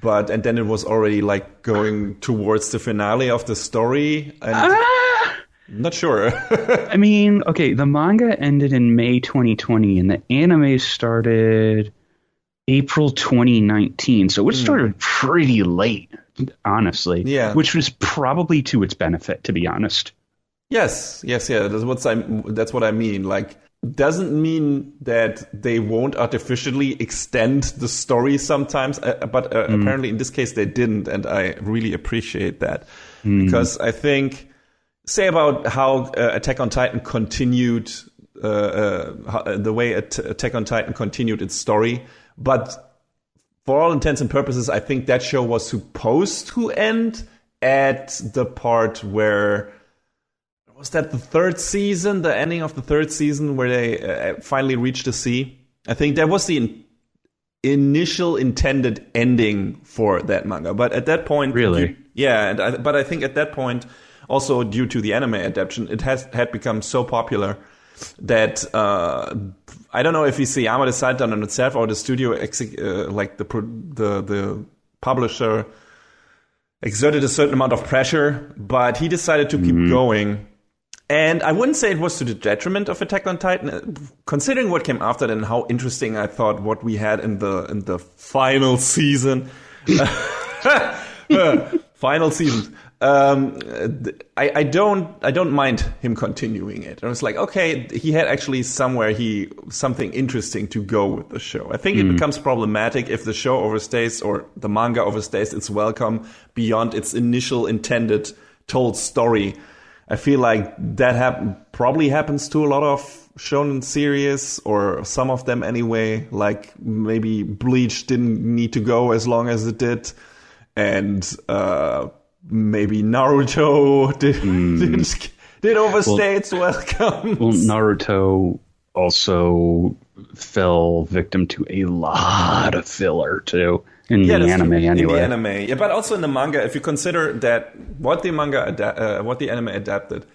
and then it was already like going towards the finale of the story, and not sure. I mean, okay, the manga ended in May 2020 and the anime started April 2019, so it started pretty late, honestly. Yeah, which was probably to its benefit, to be honest. Yes. That's what I mean. Like, doesn't mean that they won't artificially extend the story sometimes, but apparently in this case they didn't, and I really appreciate that. Because I think, say about how Attack on Titan continued, the way Attack on Titan continued its story, but for all intents and purposes, I think that show was supposed to end at the part where... Was that the 3rd season, the ending of the 3rd season, where they finally reached the sea? I think that was the initial intended ending for that manga. But at that point... Really? But I think at that point, also due to the anime adaptation, it had become so popular that... I don't know if Isayama decided on itself or the studio, like the publisher, exerted a certain amount of pressure, but he decided to keep going. And I wouldn't say it was to the detriment of Attack on Titan, considering what came after that and how interesting I thought what we had in the final season. Final season. I don't mind him continuing it. I was like, okay, he had actually something interesting to go with the show. I think it becomes problematic if the show overstays or the manga overstays its welcome beyond its initial intended told story. I feel like that probably happens to a lot of shonen series, or some of them anyway. Like, maybe Bleach didn't need to go as long as it did, and maybe Naruto did overstay its welcome. Well, Naruto also fell victim to a lot of filler too. In the anime, true. anyway. In the anime, yeah, but also in the manga. If you consider that what the anime adapted,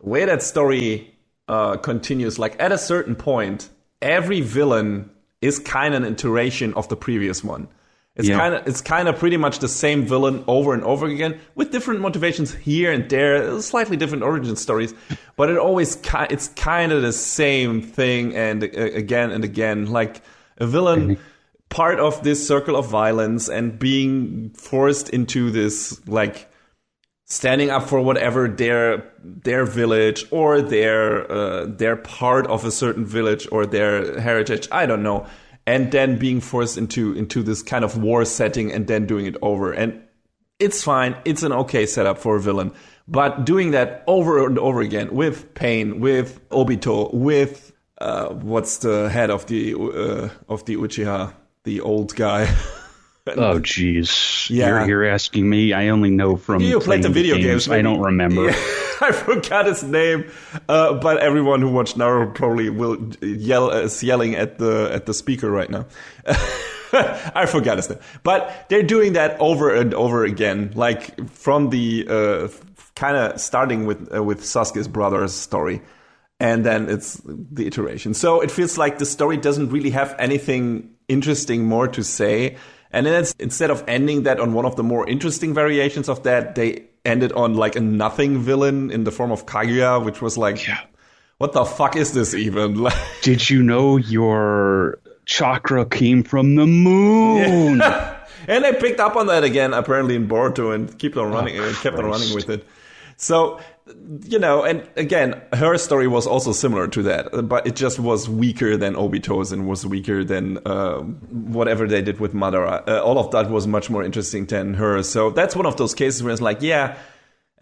the way that story continues, like at a certain point, every villain is kind of an iteration of the previous one. It's kind of pretty much the same villain over and over again with different motivations here and there, slightly different origin stories, but it's kind of the same thing and again, like a villain part of this circle of violence and being forced into this, like, standing up for whatever their village or their part of a certain village or their heritage, I don't know. And then being forced into this kind of war setting and then doing it over. And it's fine. It's an okay setup for a villain. But doing that over and over again with Pain, with Obito, with what's the head of the Uchiha, the old guy. Oh, jeez. Yeah. You're asking me. I only know from you played the video games. I don't remember. Yeah. I forgot his name, but everyone who watched Naruto probably will yelling at the speaker right now. I forgot his name, but they're doing that over and over again, like from the kind of starting with Sasuke's brother's story, and then it's the iteration. So it feels like the story doesn't really have anything interesting more to say. And then instead of ending that on one of the more interesting variations of that, they ended on like a nothing villain in the form of Kaguya, which was like, what the fuck is this even? Did you know your chakra came from the moon? Yeah. And they picked up on that again, apparently in Boruto, and kept on running with it. So, and again, her story was also similar to that, but it just was weaker than Obito's and was weaker than whatever they did with Madara. All of that was much more interesting than her. So that's one of those cases where it's like, yeah,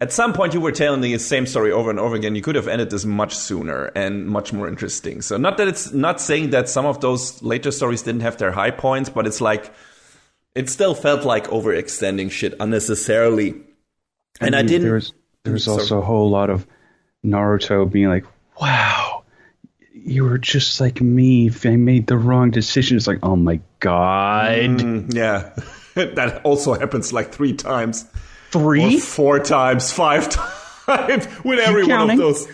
at some point you were telling the same story over and over again. You could have ended this much sooner and much more interesting. So not that it's not saying that some of those later stories didn't have their high points, but it's like, it still felt like overextending shit unnecessarily. And I didn't... There's also a whole lot of Naruto being like, wow, you were just like me. If I made the wrong decision, it's like, oh my God. Yeah. That also happens like 3 times. 3? Or 4 times, 5 times with every one of those.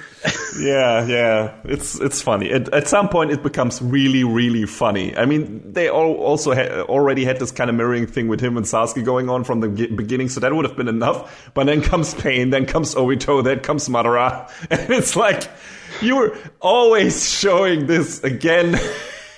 Yeah. It's funny. At some point, it becomes really, really funny. I mean, they also already had this kind of mirroring thing with him and Sasuke going on from the beginning, so that would have been enough. But then comes Pain, then comes Obito, then comes Madara. And it's like, you're always showing this again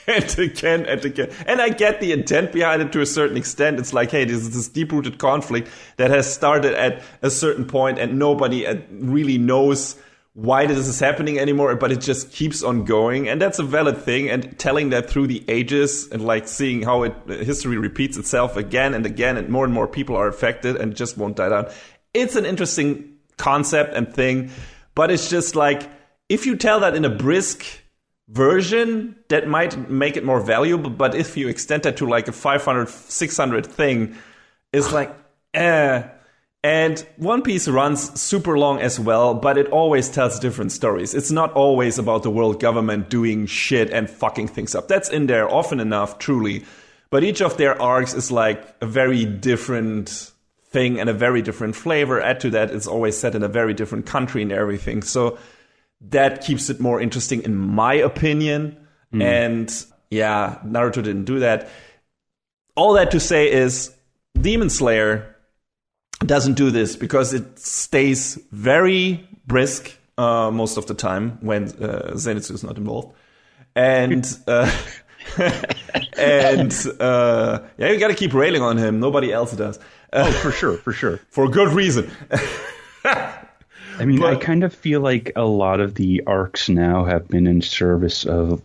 and again and again. And I get the intent behind it to a certain extent. It's like, hey, this is this deep-rooted conflict that has started at a certain point and nobody really knows why this is happening anymore, but it just keeps on going, and that's a valid thing. And telling that through the ages and like seeing how history repeats itself again and again, and more people are affected and just won't die down. It's an interesting concept and thing, but it's just like, if you tell that in a brisk version, that might make it more valuable. But if you extend that to like a 500, 600 thing, it's like, And One Piece runs super long as well, but it always tells different stories. It's not always about the world government doing shit and fucking things up. That's in there often enough, truly. But each of their arcs is like a very different thing and a very different flavor. Add to that, it's always set in a very different country and everything. So that keeps it more interesting, in my opinion. And yeah, Naruto didn't do that. All that to say is, Demon Slayer doesn't do this because it stays very brisk most of the time when Zenitsu is not involved, and you got to keep railing on him. Nobody else does. For sure, for good reason. I mean, I kind of feel like a lot of the arcs now have been in service of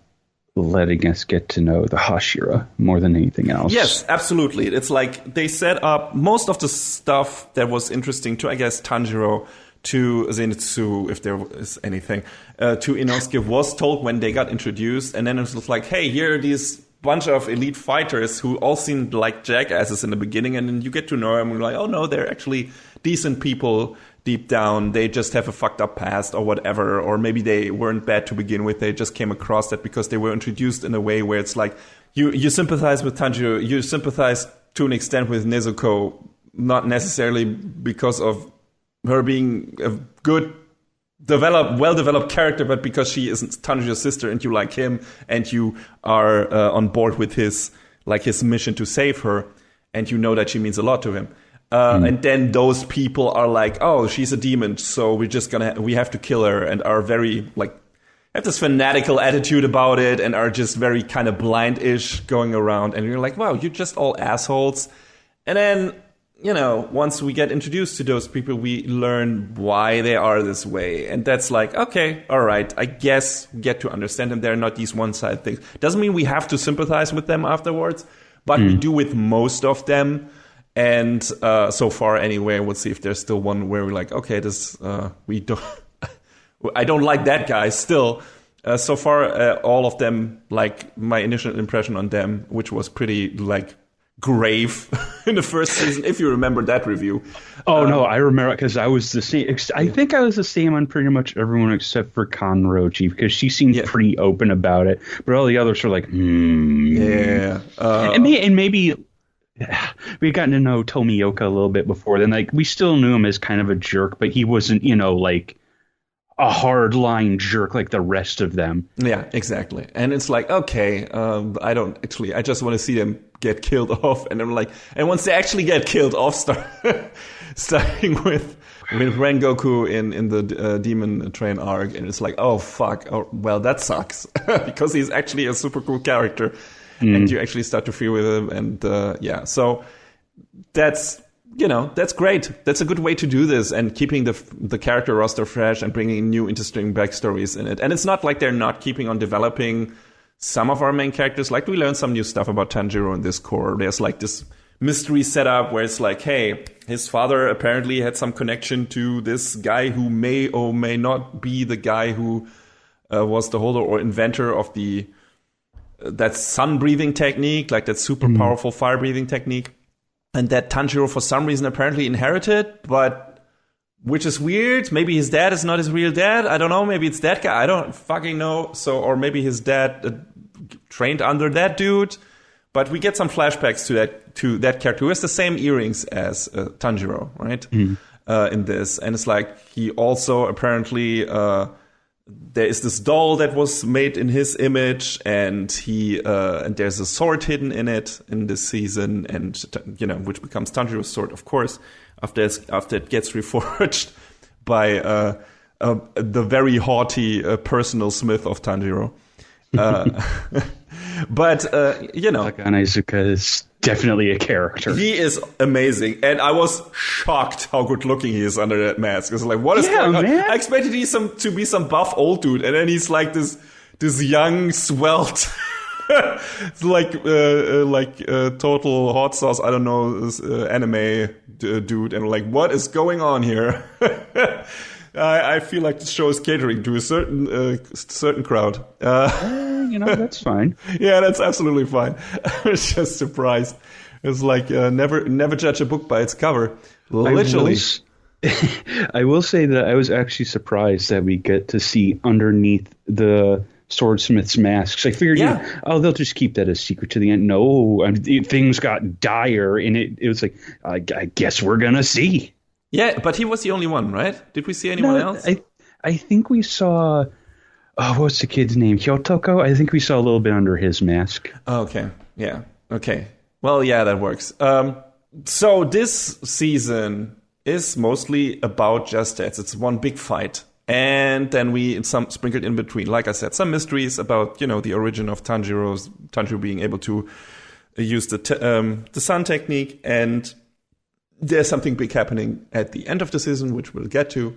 letting us get to know the Hashira more than anything else. Yes, absolutely. It's like they set up most of the stuff that was interesting to, I guess, Tanjiro, to Zenitsu, if there is anything, to Inosuke was told when they got introduced. And then it was like, hey, here are these bunch of elite fighters who all seemed like jackasses in the beginning. And then you get to know them and you're like, oh no, they're actually decent people deep down. They just have a fucked up past or whatever. Or maybe they weren't bad to begin with. They just came across that because they were introduced in a way where it's like, you sympathize with Tanjiro, you sympathize to an extent with Nezuko, not necessarily because of her being a good, well-developed character, but because she is Tanjiro's sister and you like him and you are on board with his mission to save her, and you know that she means a lot to him. And then those people are like, oh, she's a demon, so we have to kill her, and are very have this fanatical attitude about it, and are just very kind of blind-ish going around, and you're like, wow, you're just all assholes. And then, once we get introduced to those people, we learn why they are this way. And that's like, okay, all right, I guess we get to understand them. They're not these one-sided things. Doesn't mean we have to sympathize with them afterwards, but we do with most of them. And so far, anyway, we'll see if there's still one where we're like, okay, we don't. I don't like that guy still. So far, all of them, my initial impression on them, which was pretty grave in the first season, if you remember that review. Oh, no, I remember, because I was the same. I think I was the same on pretty much everyone except for Kanroji, because she seemed pretty open about it. But all the others were like, Yeah. And maybe we'd gotten to know Tomioka a little bit before then. We still knew him as kind of a jerk, but he wasn't, a hardline jerk like the rest of them. Yeah, exactly. And it's like, okay, I just want to see them get killed off. And I'm like, and once they actually get killed off, starting with Rengoku in the Demon Train arc, and it's like, oh, fuck. Oh, well, that sucks. Because he's actually a super cool character. And you actually start to feel with him. And so that's great. That's a good way to do this, and keeping the character roster fresh and bringing new interesting backstories in it. And it's not like they're not keeping on developing some of our main characters. Like, we learned some new stuff about Tanjiro in this core. There's this mystery setup where it's like, hey, his father apparently had some connection to this guy who may or may not be the guy who was the holder or inventor of that sun breathing technique, that super powerful fire breathing technique. And that Tanjiro, for some reason, apparently inherited, which is weird. Maybe his dad is not his real dad. I don't know. Maybe it's that guy. I don't fucking know. Or maybe his dad trained under that dude. But we get some flashbacks to that character who has the same earrings as Tanjiro, right? In this. And it's like, he also apparently, there is this doll that was made in his image, and and there's a sword hidden in it in this season, and which becomes Tanjiro's sword, of course, after it gets reforged by the very haughty personal smith of Tanjiro. But Takane Izuka is definitely a character. He is amazing, and I was shocked how good looking he is under that mask. It's like, what is going on? I expected to be some buff old dude, and then he's like this young, svelte, total hot sauce. I don't know, anime dude, and what is going on here? I feel like this show is catering to a certain crowd. That's fine. Yeah, that's absolutely fine. I was just surprised. It's like never judge a book by its cover. Literally. I will say that I was actually surprised that we get to see underneath the Swordsmith's masks. I figured, they'll just keep that a secret to the end. No, things got dire, and it was like, I guess we're gonna see. Yeah, but he was the only one, right? Did we see anyone else? I think we saw... Oh, what's the kid's name? Hyotoko? I think we saw a little bit under his mask. Oh, okay. Yeah. Okay. Well, yeah, that works. So this season is mostly about just that. It's one big fight. And then some sprinkled in between, like I said, some mysteries about, the origin of Tanjiro being able to use the sun technique. And there's something big happening at the end of the season, which we'll get to.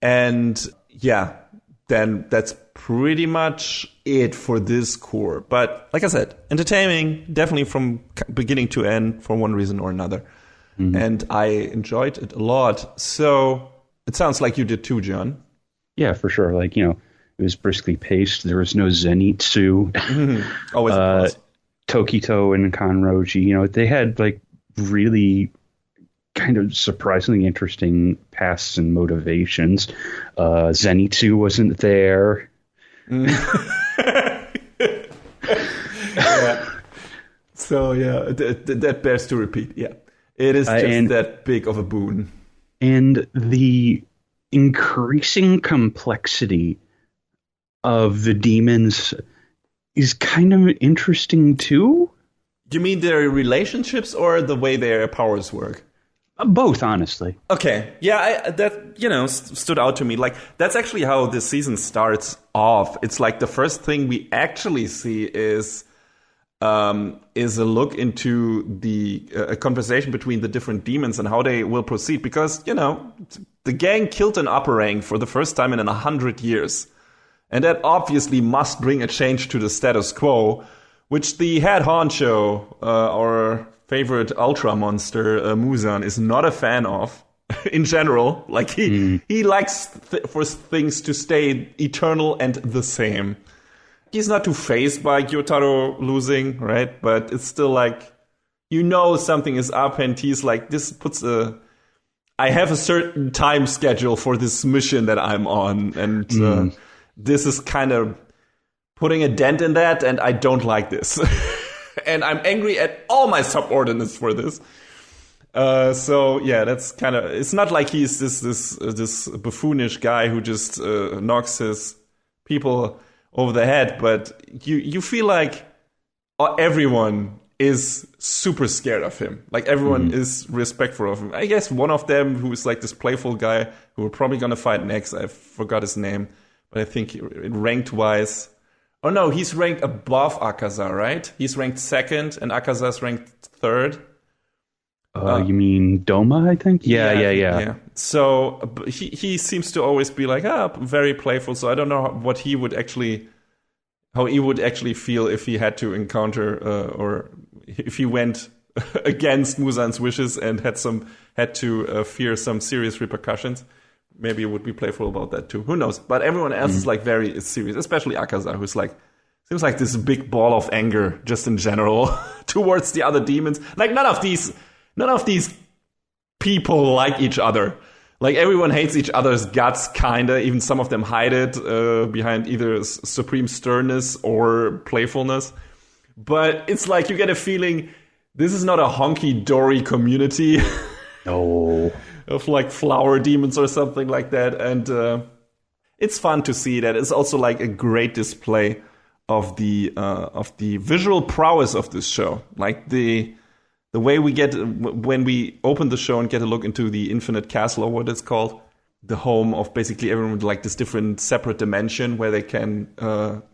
And then that's pretty much it for this core. But like I said, entertaining, definitely from beginning to end for one reason or another. And I enjoyed it a lot. So it sounds like you did too, John. Yeah, for sure. It was briskly paced. There was no Zenitsu. Always Tokito and Kanroji. They had really kind of surprisingly interesting pasts and motivations. Zenitsu wasn't there. So yeah, that bears to repeat. Yeah, it is just that big of a boon. And the increasing complexity of the demons is kind of interesting too. You mean their relationships or the way their powers work? Both, honestly. Okay, yeah, that stood out to me. Like, that's actually how this season starts off. It's like the first thing we actually see is a look into a conversation between the different demons and how they will proceed. Because the gang killed an upper rank for the first time in 100 years, and that obviously must bring a change to the status quo, which the head honcho, our favorite ultra monster, Muzan, is not a fan of in general. Like he likes for things to stay eternal and the same. He's not too fazed by Gyotaro losing, right? But it's still like, something is up, and he's like, I have a certain time schedule for this mission that I'm on, and this is kind of putting a dent in that, and I don't like this. And I'm angry at all my subordinates for this. So yeah, that's kind of. It's not like he's this buffoonish guy who just knocks his people over the head, but you feel like everyone is super scared of him. Like everyone is respectful of him. I guess one of them, who is like this playful guy who we're probably gonna fight next. I forgot his name, but I think ranked wise. Oh no, he's ranked above Akaza, right? He's ranked second, and Akaza's ranked third. You mean Doma, I think? Yeah. So he seems to always be like, very playful. So I don't know how he would actually feel if he had to encounter, or if he went against Muzan's wishes and had to fear some serious repercussions. Maybe it would be playful about that too. Who knows? But everyone else is like very serious, especially Akaza, who's like, seems like this big ball of anger just in general towards the other demons. Like none of these people like each other. Like everyone hates each other's guts, kinda. Even some of them hide it behind either supreme sternness or playfulness. But it's like you get a feeling this is not a honky-dory community. No. Of like flower demons or something like that, and it's fun to see that. It's also like a great display of the visual prowess of this show. Like the way we get when we open the show and get a look into the Infinite Castle, or what it's called, the home of basically everyone with like this different separate dimension where they can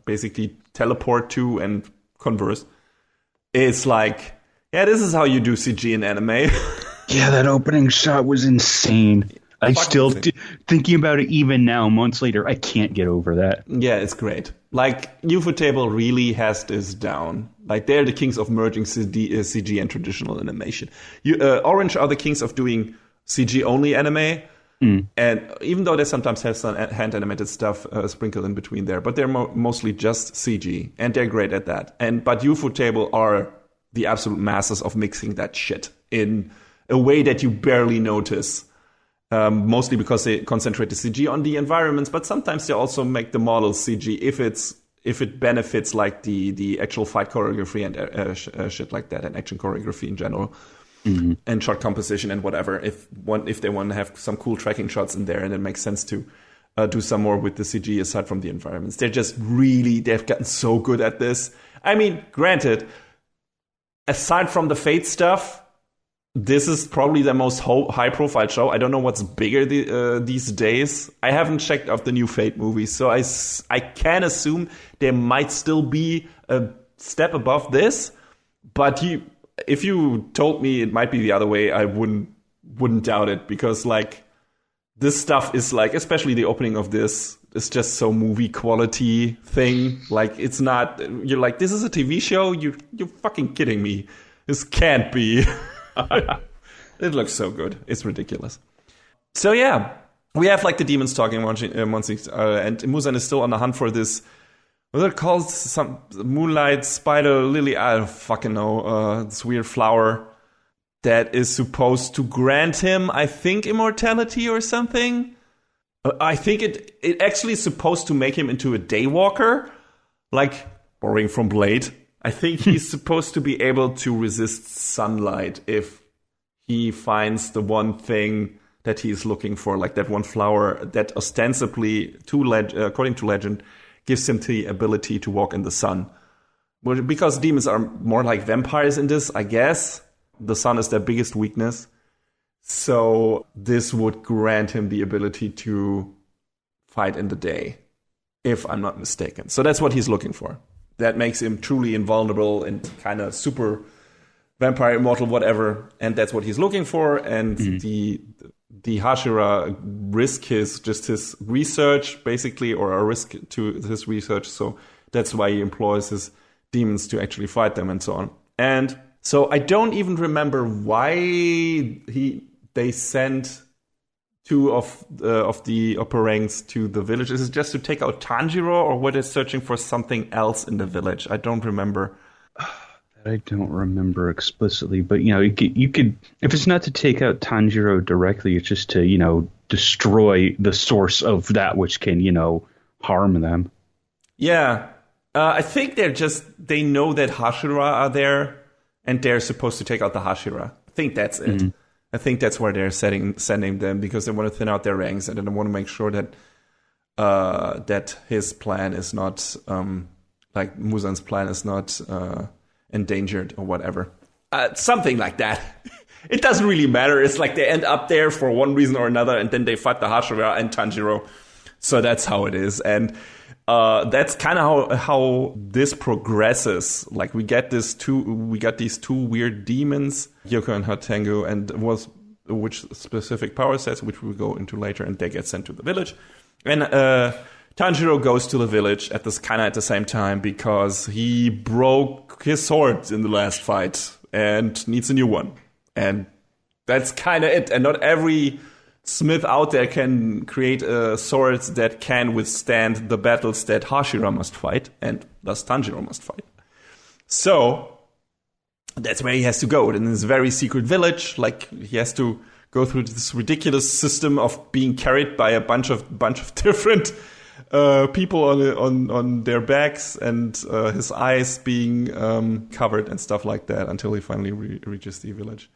basically teleport to and converse. It's like, yeah, this is how you do CG in anime. Yeah, that opening shot was insane. I still, thinking about it even now, months later, I can't get over that. Yeah, it's great. Like, Ufotable really has this down. Like, they're the kings of merging CG and traditional animation. Orange are the kings of doing CG-only anime. And even though they sometimes have some hand-animated stuff sprinkled in between there, but they're mostly just CG, and they're great at that. But Ufotable are the absolute masters of mixing that shit in a way that you barely notice. Mostly because they concentrate the CG on the environments, but sometimes they also make the models CG if it benefits like the actual fight choreography and shit like that, and action choreography in general, and shot composition and whatever. If they want to have some cool tracking shots in there, and it makes sense to do some more with the CG aside from the environments. They've gotten so good at this. I mean, granted, aside from the Fate stuff, this is probably the most high-profile show. I don't know what's bigger these days. I haven't checked out the new Fate movie, so I can assume there might still be a step above this. But if you told me it might be the other way, I wouldn't doubt it, because like this stuff is like, especially the opening of this, is just so movie quality thing. Like it's not. You're like, this is a TV show. You're fucking kidding me. This can't be. It looks so good. It's ridiculous. So yeah, we have like the demons talking and Muzan is still on the hunt for this, what it called, some moonlight spider lily, I don't fucking know, this weird flower that is supposed to grant him, I think, immortality or something. I think it actually is supposed to make him into a daywalker, like borrowing from Blade. I think he's supposed to be able to resist sunlight if he finds the one thing that he's looking for, like that one flower that ostensibly, according to legend, gives him the ability to walk in the sun. Well, because demons are more like vampires in this, I guess. The sun is their biggest weakness. So this would grant him the ability to fight in the day, if I'm not mistaken. So that's what he's looking for. That makes him truly invulnerable and kind of super vampire, immortal, whatever. And that's what he's looking for. And the Hashira risk his research, basically, or a risk to his research. So that's why he employs his demons to actually fight them and so on. And so I don't even remember why they sent two of the operangs to the village. Is it just to take out Tanjiro, or were they searching for something else in the village? I don't remember. I don't remember explicitly, but you could if it's not to take out Tanjiro directly, it's just to destroy the source of that which can harm them. Yeah, I think they know that Hashira are there, and they're supposed to take out the Hashira. I think that's it. Mm-hmm. I think that's where they're sending them, because they want to thin out their ranks, and then they want to make sure that that his plan is not like Muzan's plan is not endangered or whatever. Something like that. It doesn't really matter. It's like they end up there for one reason or another, and then they fight the Hashira and Tanjiro. So that's how it is. And that's kind of how this progresses. Like we got these two weird demons, Yoko and Hatengu, and which specific power sets, which we'll go into later, and they get sent to the village. And Tanjiro goes to the village at the same time, because he broke his sword in the last fight and needs a new one. And that's kind of it. And not every smith out there can create swords that can withstand the battles that Hashira must fight, and thus Tanjiro must fight. So that's where he has to go, in this very secret village. Like, he has to go through this ridiculous system of being carried by a bunch of different people on their backs, and his eyes being covered and stuff like that, until he finally reaches the village.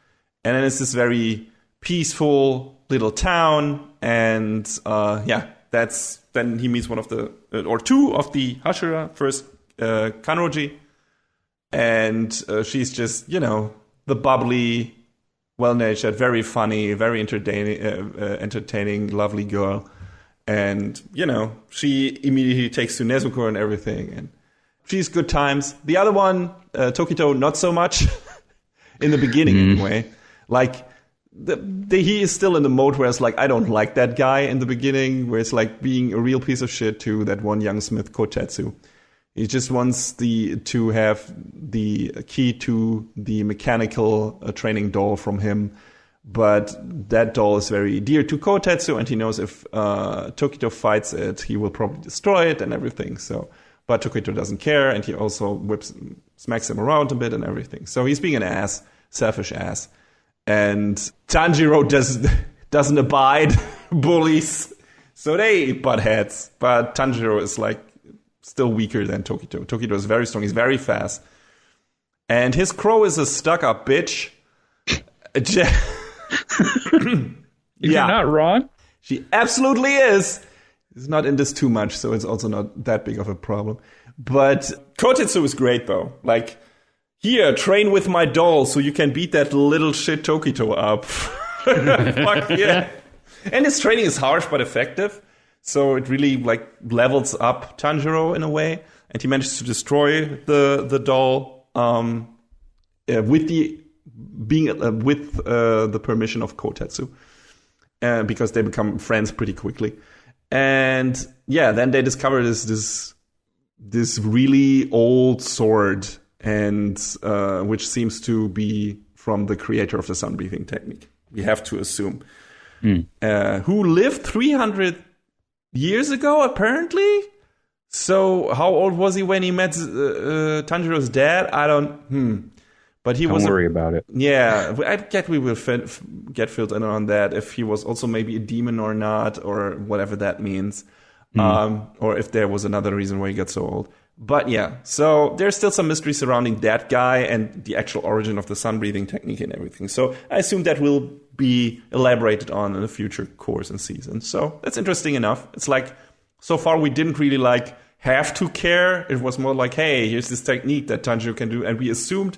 And then it's this very peaceful little town, and then he meets one of the or two of the Hashira. First, Kanroji, and she's just the bubbly, well-natured, very funny, very entertaining, lovely girl. And she immediately takes to Nezuko and everything, and she's good times. The other one, Tokito, not so much in the beginning anyway. Like, he is still in the mode where it's like, I don't like that guy in the beginning, where it's like being a real piece of shit to that one young smith, Kotetsu. He just wants to have the key to the mechanical training doll from him. But that doll is very dear to Kotetsu, and he knows if Tokito fights it, he will probably destroy it and everything. So, but Tokito doesn't care, and he also smacks him around a bit and everything. So he's being an ass, selfish ass. And Tanjiro doesn't abide bullies, so they butt heads. But Tanjiro is like still weaker than Tokito. Tokito is very strong. He's very fast, and his crow is a stuck-up bitch. You're not wrong. She absolutely is. He's not in this too much, so it's also not that big of a problem. But Kotetsu is great, though. Like, here, train with my doll so you can beat that little shit Tokito up. Fuck yeah. And his training is harsh but effective. So it really levels up Tanjiro in a way. And he manages to destroy the doll with the permission of Kotetsu. Because they become friends pretty quickly. And then they discover this really old sword, and which seems to be from the creator of the sun breathing technique. We have to assume, who lived 300 years ago, apparently. So how old was he when he met Tanjiro's dad? I don't. But he don't worry about it. Yeah, I guess we will get filled in on that, if he was also maybe a demon or not, or whatever that means. Or if there was another reason why he got so old. But yeah, so there's still some mystery surrounding that guy and the actual origin of the sun-breathing technique and everything. So I assume that will be elaborated on in a future course and season. So that's interesting enough. It's like, so far we didn't really like have to care. It was more like, hey, here's this technique that Tanjiro can do. And we assumed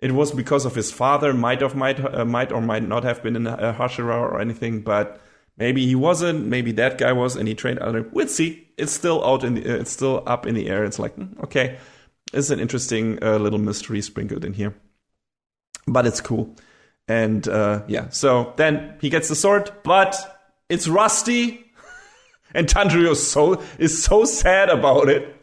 it was because of his father, might or might not have been a Hashira or anything, but maybe he wasn't, maybe that guy was, and he trained other. We'll see. It's still it's still up in the air. It's like, okay, it's an interesting little mystery sprinkled in here, but it's cool. And yeah, so then he gets the sword, but it's rusty, and Tanjiro is so sad about it.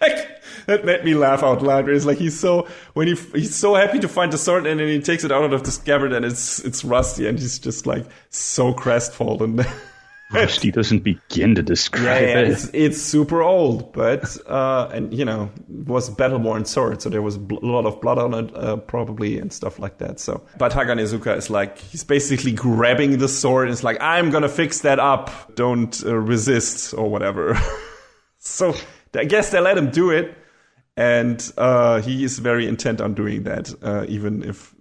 Like, that made me laugh out loud. It's like he's so happy to find the sword, and then he takes it out of the scabbard, and it's rusty, and he's just like so crestfallen. Rusty doesn't begin to describe it. It's super old, but and you know, it was a battle-worn sword, so there was a lot of blood on it, probably, and stuff like that. So, but Haganezuka is like, he's basically grabbing the sword and it's like, I'm gonna fix that up. Don't resist or whatever. So I guess they let him do it. And he is very intent on doing that, even if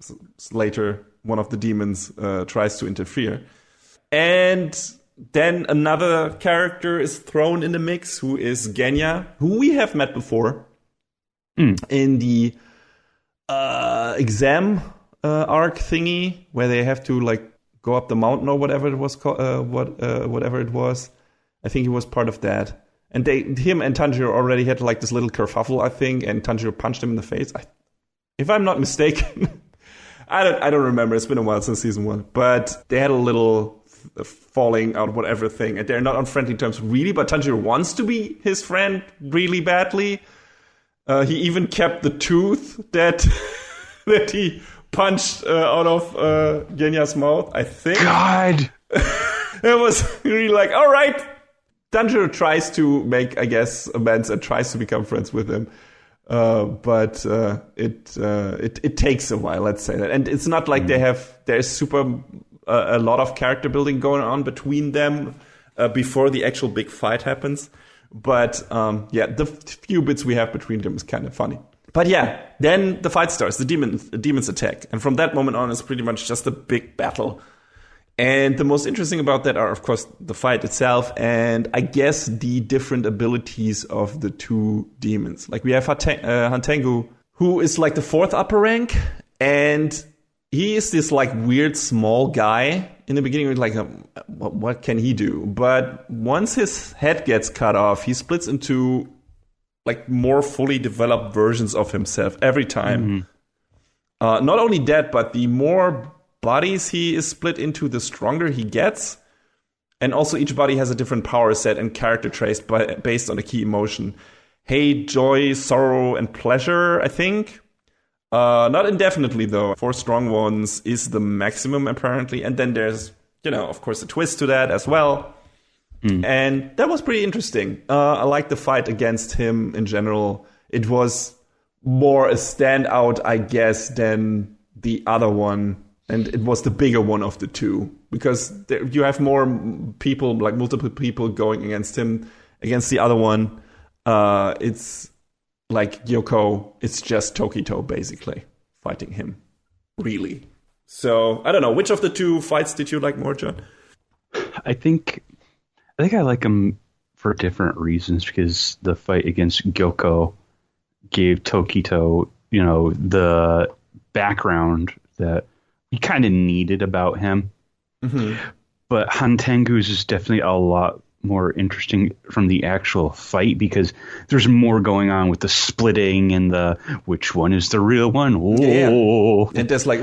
later one of the demons tries to interfere. And then another character is thrown in the mix, who is Genya, who we have met before in the exam arc thingy, where they have to like go up the mountain or whatever it was called, whatever it was. I think he was part of that. And him and Tanjiro already had like this little kerfuffle, I think, and Tanjiro punched him in the face. If I'm not mistaken, I don't remember. It's been a while since season 1, but they had a little falling out, whatever thing, and they're not on friendly terms really. But Tanjiro wants to be his friend really badly. He even kept the tooth that that he punched out of Genya's mouth, I think. God, it was really like, all right. Tanjiro tries to make, I guess, amends and tries to become friends with him, but it takes a while. Let's say that, and it's not like there's a lot of character building going on between them before the actual big fight happens. But yeah, the few bits we have between them is kind of funny. But yeah, then the fight starts. The demons attack, and from that moment on, it's pretty much just a big battle. And the most interesting about that are, of course, the fight itself and I guess the different abilities of the two demons. Like we have Hantengu, who is like the 4th upper rank, and he is this like weird small guy. In the beginning, like, what can he do? But once his head gets cut off, he splits into like more fully developed versions of himself every time. Mm-hmm. Not only that, but the more bodies he is split into, the stronger he gets. And also each body has a different power set and character traits based on a key emotion. Hate, joy, sorrow, and pleasure, I think. Not indefinitely, though. 4 strong ones is the maximum, apparently. And then there's, of course, a twist to that as well. And that was pretty interesting. I liked the fight against him in general. It was more a standout, I guess, than the other one. And it was the bigger one of the two, because you have more people, like multiple people going against him. Against the other one, it's like Gyoko, it's just Tokito basically fighting him, really. So I don't know, which of the two fights did you like more, John? I think I like them for different reasons, because the fight against Gyoko gave Tokito, the background that he kind of needed about him. Mm-hmm. But Hantengu's is definitely a lot more interesting from the actual fight, because there's more going on with the splitting and the which one is the real one. Whoa. Yeah. And there's like,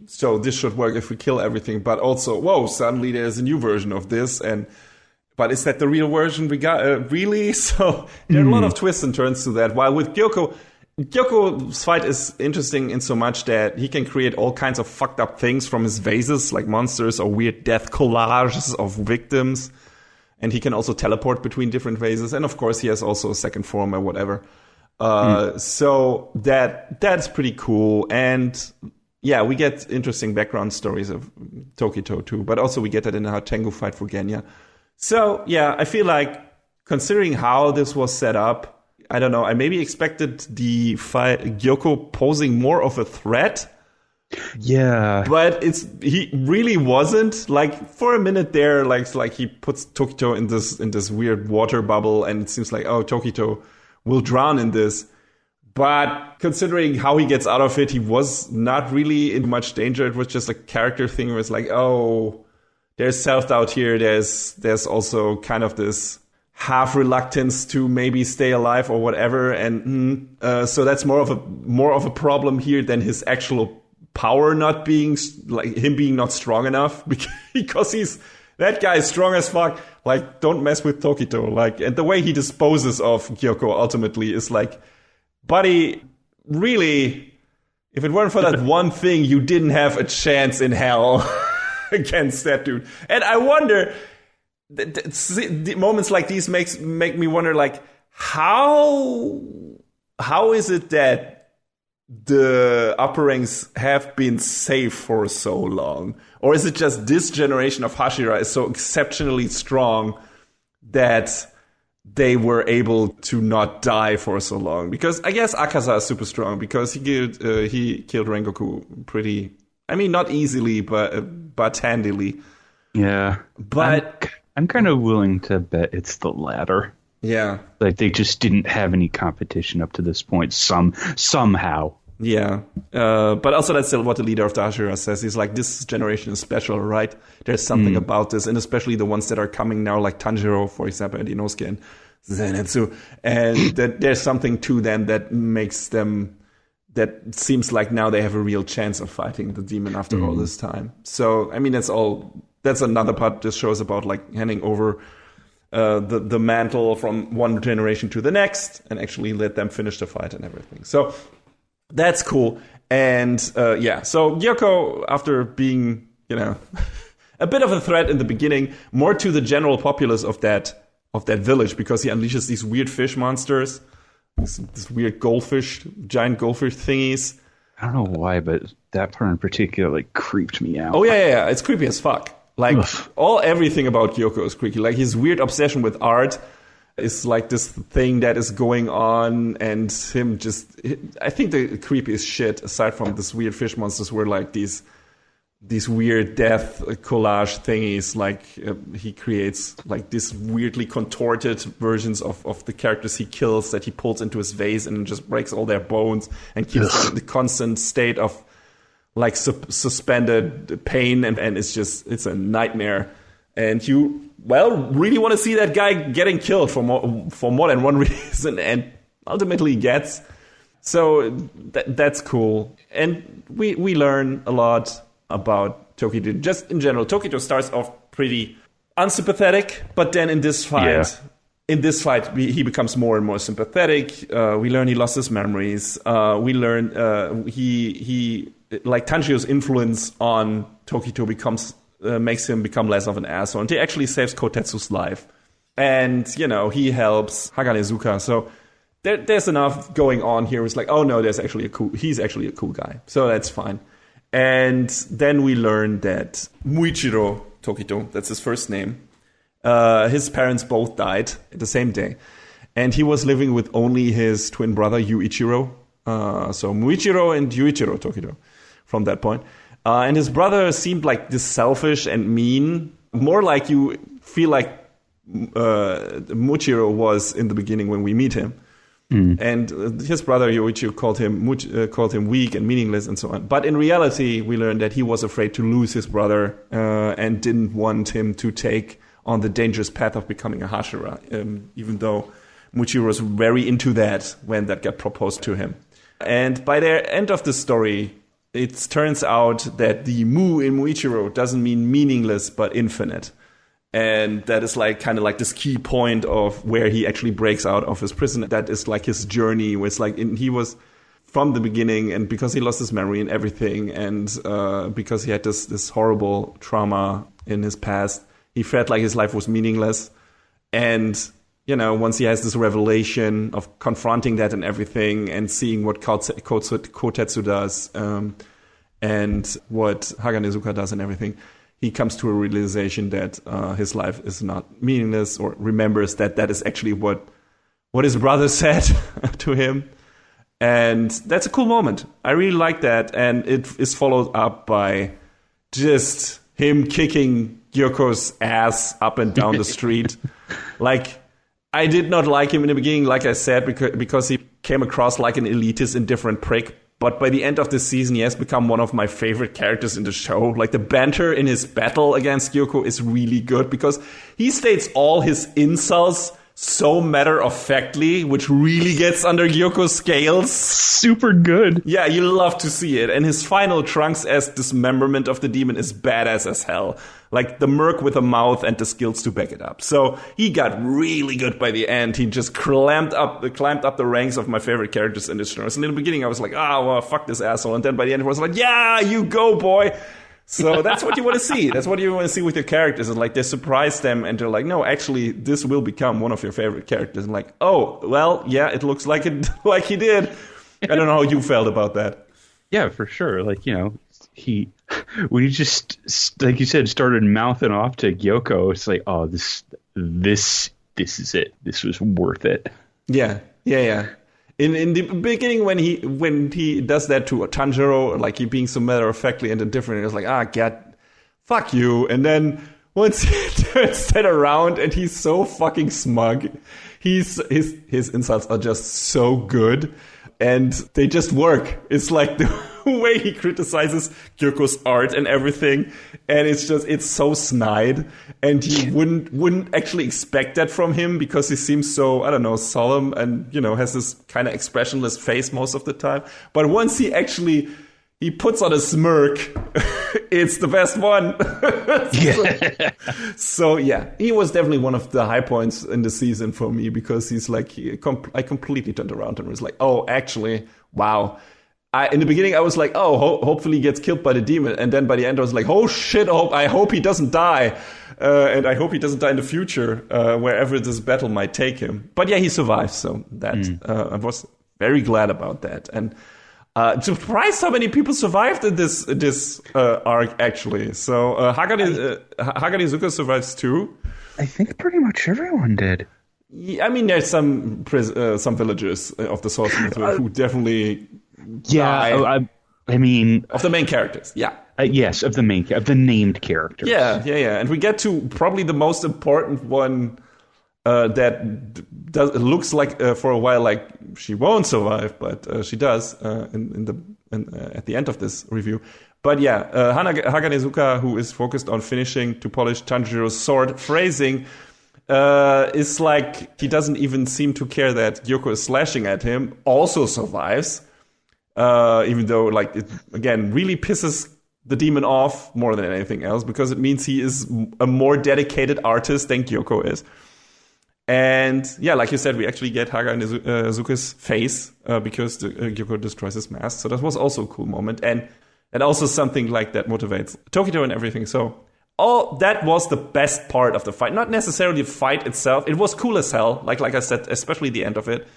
so this should work if we kill everything, but also, suddenly there's a new version of this, but is that the real version we got? Really? So there are a lot of twists and turns to that. While with Gyoko's fight is interesting in so much that he can create all kinds of fucked up things from his vases, like monsters or weird death collages of victims. And he can also teleport between different vases. And of course, he has also a second form or whatever. So that's pretty cool. And yeah, we get interesting background stories of Tokito too. But also we get that in the Hatengu fight for Genya. So yeah, I feel like considering how this was set up, I don't know. I maybe expected the Gyoko posing more of a threat. Yeah. But he really wasn't. Like, for a minute there, like he puts Tokito in this weird water bubble, and it seems like, oh, Tokito will drown in this. But considering how he gets out of it, he was not really in much danger. It was just a character thing where it's like, oh, there's self-doubt here. There's also kind of this half reluctance to maybe stay alive or whatever. And so that's more of a problem here than his actual power not being, like, him being not strong enough, because that guy is strong as fuck. Like, don't mess with Tokito. Like, and the way he disposes of Gyoko ultimately is like, buddy, really, if it weren't for that one thing, you didn't have a chance in hell against that dude. And I wonder, the moments like these make me wonder, like, how is it that the upper ranks have been safe for so long? Or is it just this generation of Hashira is so exceptionally strong that they were able to not die for so long? Because I guess Akaza is super strong because he killed Rengoku pretty, I mean, not easily, but handily. Yeah. But I'm kind of willing to bet it's the latter. Yeah. Like, they just didn't have any competition up to this point somehow. Yeah. But also that's what the leader of the Hashira says. He's like, this generation is special, right? There's something about this, and especially the ones that are coming now, like Tanjiro, for example, and Inosuke and Zenitsu. And that there's something to them that makes them, that seems like now they have a real chance of fighting the demon after all this time. So, I mean, that's another part this show is about, like, handing over the mantle from one generation to the next and actually let them finish the fight and everything. So that's cool. And so Gyoko, after being, a bit of a threat in the beginning, more to the general populace of that village, because he unleashes these weird fish monsters, this weird giant goldfish thingies. I don't know why, but that part in particular, like, creeped me out. Oh yeah, it's creepy as fuck. Like, everything about Gyoko is creepy. Like, his weird obsession with art is like this thing that is going on, and him I think the creepiest shit, aside from this weird fish monsters, were like these weird death collage thingies. Like, he creates like these weirdly contorted versions of the characters he kills that he pulls into his vase and just breaks all their bones and keeps them in the constant state of, like, suspended pain, and it's a nightmare. And you, really want to see that guy getting killed for more than one reason, and ultimately gets. So that's cool. And we learn a lot about Tokito. Just in general, Tokito starts off pretty unsympathetic, but then in this fight, he becomes more and more sympathetic. We learn he lost his memories. We learn he like, Tanjiro's influence on Tokito makes him become less of an asshole, and he actually saves Kotetsu's life. And, he helps Haganezuka. So there's enough going on here. It's like, oh no, he's actually a cool guy. So that's fine. And then we learn that Muichiro Tokito, that's his first name, his parents both died the same day. And he was living with only his twin brother, Yuichiro. So Muichiro and Yuichiro Tokito from that point. And his brother seemed like this selfish and mean, more like you feel like Muichiro was in the beginning when we meet him. And his brother Yoichi called him weak and meaningless and so on. But in reality, we learned that he was afraid to lose his brother and didn't want him to take on the dangerous path of becoming a Hashira, even though Muichiro was very into that when that got proposed to him. And by the end of the story, it turns out that the Mu in Muichiro doesn't mean meaningless, but infinite. And that is like kind of like this key point of where he actually breaks out of his prison. That is like his journey, where it's like he was from the beginning, and because he lost his memory and everything, and because he had this horrible trauma in his past, he felt like his life was meaningless. And, once he has this revelation of confronting that and everything, and seeing what Kotetsu does, and what Haganezuka does and everything, he comes to a realization that his life is not meaningless, or remembers that that is actually what his brother said to him. And that's a cool moment. I really like that. And it is followed up by just him kicking Gyoko's ass up and down the street. Like, I did not like him in the beginning, like I said, because he came across like an elitist, indifferent prick. But by the end of the season, he has become one of my favorite characters in the show. Like, the banter in his battle against Gyoko is really good because he states all his insults so matter-of-factly, which really gets under Gyoko's scales. Super good. Yeah, you love to see it. And his final Trunks as dismemberment of the demon is badass as hell. Like, the merc with a mouth and the skills to back it up. So he got really good by the end. He just climbed up the ranks of my favorite characters in this show. And in the beginning, I was like, well, fuck this asshole. And then by the end, I was like, yeah, you go, boy. So that's what you want to see. That's what you want to see with your characters. And like, they surprise them and they're like, no, actually, this will become one of your favorite characters. And like, oh, well, yeah, it looks like it, like he did. I don't know how you felt about that. Yeah, for sure. Like, when he just, like you said, started mouthing off to Gyoko, it's like, oh, this is it. This was worth it. Yeah. In the beginning, when he does that to Tanjiro, like he being so matter-of-factly and indifferent, it's like, God, fuck you. And then once he turns that around and he's so fucking smug, his insults are just so good. And they just work. It's like the way he criticizes Gyoko's art and everything. And it's so snide. And you wouldn't actually expect that from him because he seems so, I don't know, solemn and, has this kind of expressionless face most of the time. But once he puts on a smirk, it's the best one. So, yeah, he was definitely one of the high points in the season for me because he's like, I completely turned around and was like, oh, actually, wow. In the beginning, I was like, oh, hopefully he gets killed by the demon. And then by the end, I was like, oh, shit, I hope he doesn't die. And I hope he doesn't die in the future, wherever this battle might take him. But yeah, he survives. So that I was very glad about that. And surprised how many people survived in this arc, actually. So Hagane survives too. I think pretty much everyone did. Yeah, I mean, there's some villagers of the Swordsmith who definitely die. I mean, of the main characters, yeah. Yes, of the named characters. Yeah. And we get to probably the most important one that looks like for a while like she won't survive, but she does at the end of this review. But yeah, Haganezuka, who is focused on finishing to polish Tanjiro's sword phrasing, is like he doesn't even seem to care that Gyoko is slashing at him. Also survives, even though like it again really pisses the demon off more than anything else because it means he is a more dedicated artist than Gyoko is. And yeah, like you said, we actually get Haganezuka's face because Gyoko destroys his mask. So that was also a cool moment. And also something like that motivates Tokito and everything. So that was the best part of the fight. Not necessarily the fight itself. It was cool as hell, like I said, especially the end of it.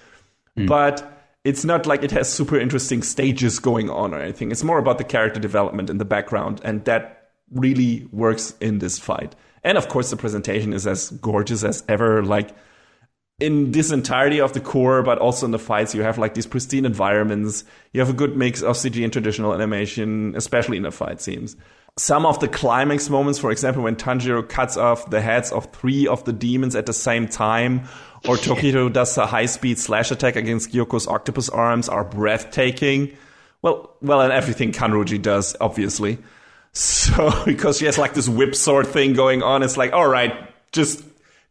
But it's not like it has super interesting stages going on or anything. It's more about the character development in the background. And that really works in this fight. And of course, the presentation is as gorgeous as ever. Like in this entirety of the core, but also in the fights, you have like these pristine environments. You have a good mix of CG and traditional animation, especially in the fight scenes. Some of the climax moments, for example, when Tanjiro cuts off the heads of 3 of the demons at the same time, or Tokito does a high-speed slash attack against Gyoko's octopus arms, are breathtaking. Well, and everything Kanroji does, obviously. So, because she has like this whip sword thing going on, it's like, all right, just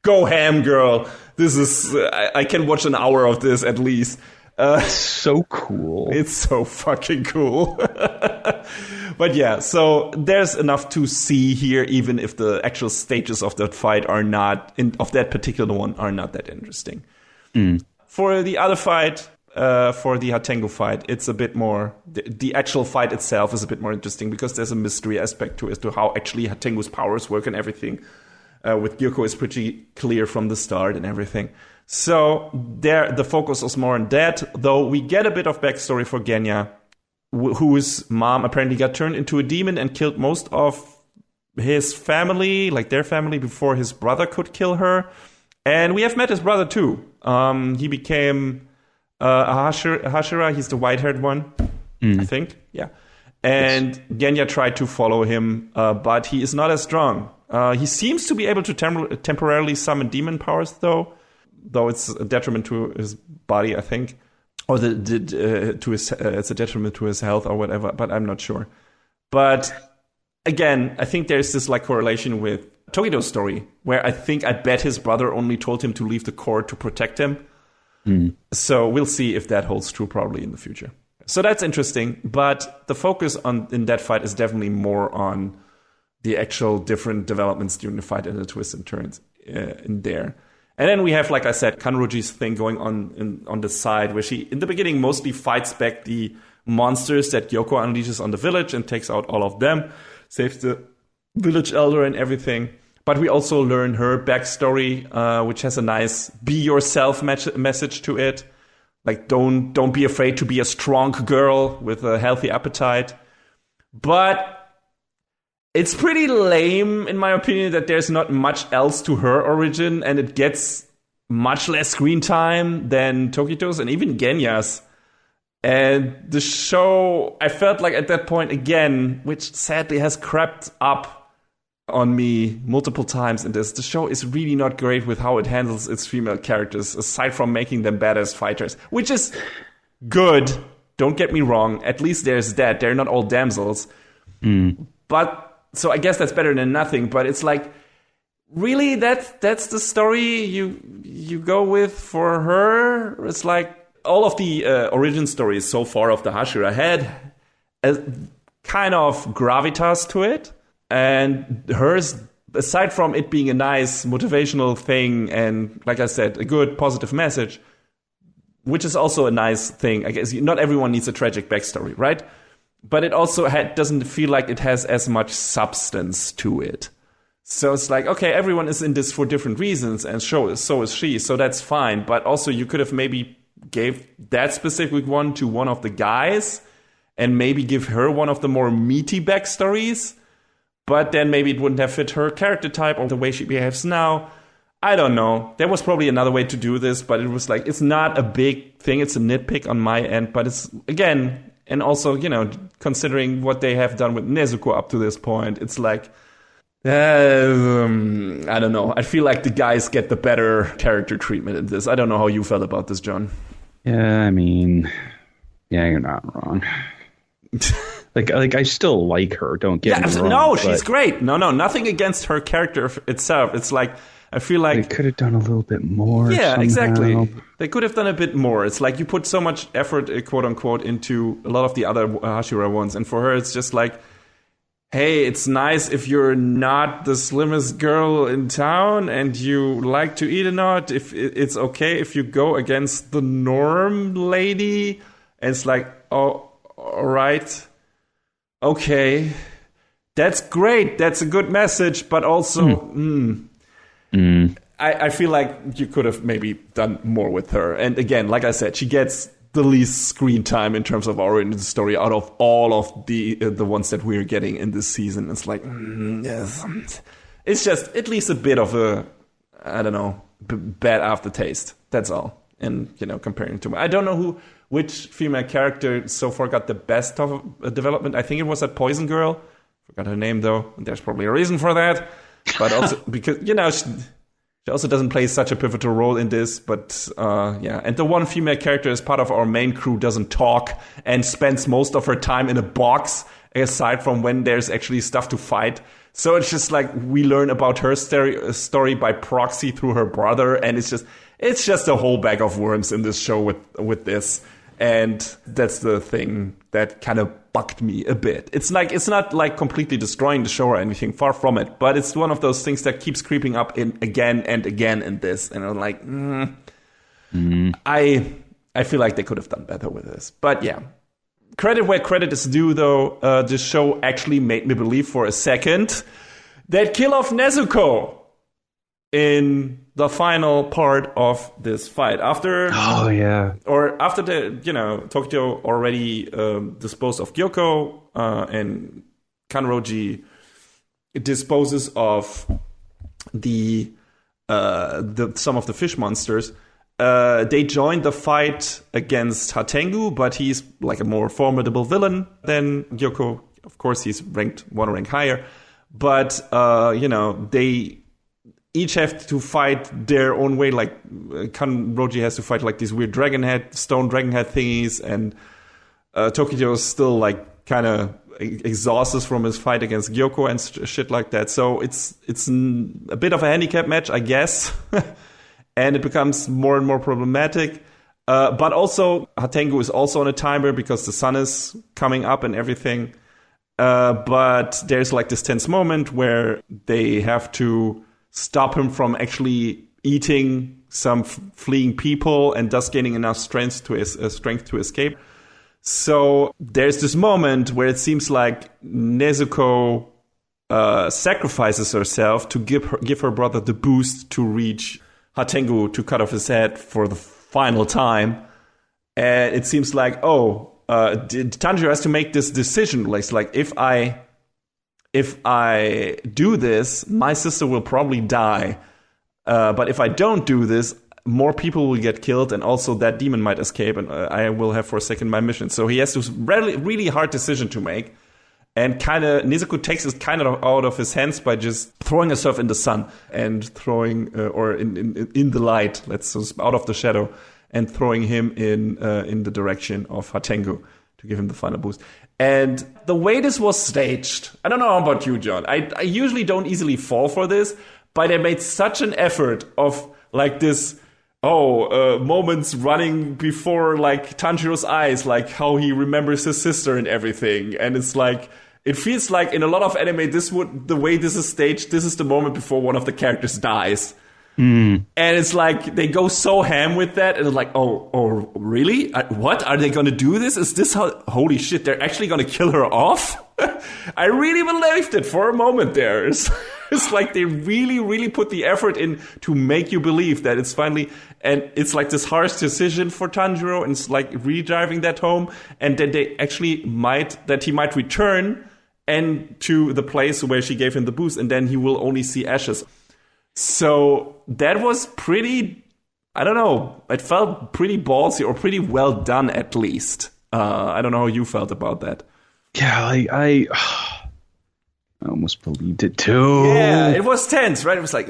go ham, girl. This is, I can watch an hour of this at least. So cool. It's so fucking cool. But yeah, so there's enough to see here, even if the actual stages of that fight are not, of that particular one, are not that interesting. For the other fight, for the Hatengu fight, it's a bit more, the actual fight itself is a bit more interesting because there's a mystery aspect to it, as to how actually Hatengu's powers work and everything. With Gyoko is pretty clear from the start and everything. So there, the focus is more on that, though we get a bit of backstory for Genya, whose mom apparently got turned into a demon and killed most of his family, like their family, before his brother could kill her. And we have met his brother too. He became a Hashira. He's the white-haired one, I think. Yeah. And Genya tried to follow him, but he is not as strong. He seems to be able to temporarily summon demon powers, though it's a detriment to his body, I think, or it's a detriment to his health or whatever. But I'm not sure. But again, I think there's this like correlation with Togito's story, where I bet his brother only told him to leave the court to protect him. So we'll see if that holds true probably in the future. So that's interesting, but the focus in that fight is definitely more on the actual different developments during the fight and the twists and turns in there. And then we have, like I said, Kanroji's thing going on the side, where she, in the beginning, mostly fights back the monsters that Gyoko unleashes on the village and takes out all of them, saves the village elder and everything. But we also learn her backstory, which has a nice be yourself message to it. Like, don't be afraid to be a strong girl with a healthy appetite. But it's pretty lame, in my opinion, that there's not much else to her origin, and it gets much less screen time than Tokito's and even Genya's. And the show, I felt like at that point again, which sadly has crept up on me multiple times in this, the show is really not great with how it handles its female characters, aside from making them badass fighters, which is good. Don't get me wrong. At least there's that. They're not all damsels. But so I guess that's better than nothing. But it's like, really, that's the story you go with for her? It's like all of the origin stories so far of the Hashira had a kind of gravitas to it. And hers, aside from it being a nice motivational thing and, like I said, a good positive message, which is also a nice thing. I guess not everyone needs a tragic backstory, right? But it also doesn't feel like it has as much substance to it. So it's like, okay, everyone is in this for different reasons, and so is she, so that's fine. But also you could have maybe gave that specific one to one of the guys and maybe give her one of the more meaty backstories. But then maybe it wouldn't have fit her character type or the way she behaves now. I don't know. There was probably another way to do this, but it was like, it's not a big thing. It's a nitpick on my end, but it's, again, and also, considering what they have done with Nezuko up to this point, it's like, I don't know. I feel like the guys get the better character treatment in this. I don't know how you felt about this, John. Yeah, I mean, yeah, you're not wrong. Like I still like her. Don't get me wrong. No, she's great. No, nothing against her character itself. It's like, I feel like they could have done a little bit more. Yeah, somehow. Exactly. They could have done a bit more. It's like you put so much effort, quote unquote, into a lot of the other Hashira ones, and for her, it's just like, hey, it's nice if you're not the slimmest girl in town and you like to eat a lot. If it's okay if you go against the norm, lady. And it's like, oh, all right. Okay, that's great. That's a good message, but also, I feel like you could have maybe done more with her. And again, like I said, she gets the least screen time in terms of origin story out of all of the ones that we're getting in this season. It's like, yes, it's just at least a bit of a, I don't know, bad aftertaste. That's all. And comparing to, I don't know which female character so far got the best of development. I think it was that Poison Girl. Forgot her name though. There's probably a reason for that. But also because she also doesn't play such a pivotal role in this. But yeah, and the one female character as part of our main crew doesn't talk and spends most of her time in a box, aside from when there's actually stuff to fight. So it's just like we learn about her story by proxy through her brother, and it's just a whole bag of worms in this show with this. And that's the thing that kind of bugged me a bit. It's not like completely destroying the show or anything, far from it. But it's one of those things that keeps creeping up in again and again in this. And I'm like, I feel like they could have done better with this. But yeah, credit where credit is due, though. This show actually made me believe for a second that kill off Nezuko in the final part of this fight. After the, Tokito already disposed of Gyoko, and Kanroji disposes of the some of the fish monsters, they join the fight against Hatengu, but he's like a more formidable villain than Gyoko. Of course, he's ranked one rank higher, but they each have to fight their own way. Like Kanroji has to fight like these weird stone dragon head thingies, and Tokijo is still like kind of exhausted from his fight against Gyoko and shit like that. So it's a bit of a handicap match, I guess, and it becomes more and more problematic. But also, Hatengu is also on a timer because the sun is coming up and everything. But there's like this tense moment where they have to stop him from actually eating some fleeing people and thus gaining enough strength to escape. So there's this moment where it seems like Nezuko sacrifices herself to give her brother the boost to reach Hatengu to cut off his head for the final time. And it seems like, Tanjiro has to make this decision. Like if I do this, my sister will probably die. But if I don't do this, more people will get killed, and also that demon might escape, and I will have forsaken my mission. So he has this really hard decision to make, and Nezuko takes it kind of out of his hands by just throwing herself in the sun and throwing, or in the light, out of the shadow, and throwing him in the direction of Hatengu to give him the final boost. And the way this was staged, I don't know about you, John. I usually don't easily fall for this, but they made such an effort of like this. Moments running before like Tanjiro's eyes, like how he remembers his sister and everything. And it's like, it feels like in a lot of anime, the way this is staged, this is the moment before one of the characters dies. And it's like, they go so ham with that. And it's like, oh, really? What? Are they going to do this? Is this how, holy shit, they're actually going to kill her off? I really believed it for a moment there. It's like they really put the effort in to make you believe that it's finally, and it's like this harsh decision for Tanjiro, and it's like re-driving that home, and then they actually he might return and to the place where she gave him the boost, and then he will only see ashes. So that was pretty, I don't know, it felt pretty ballsy, or pretty well done at least. I don't know how you felt about that. Yeah, I almost believed it too. Yeah, it was tense, right? It was like,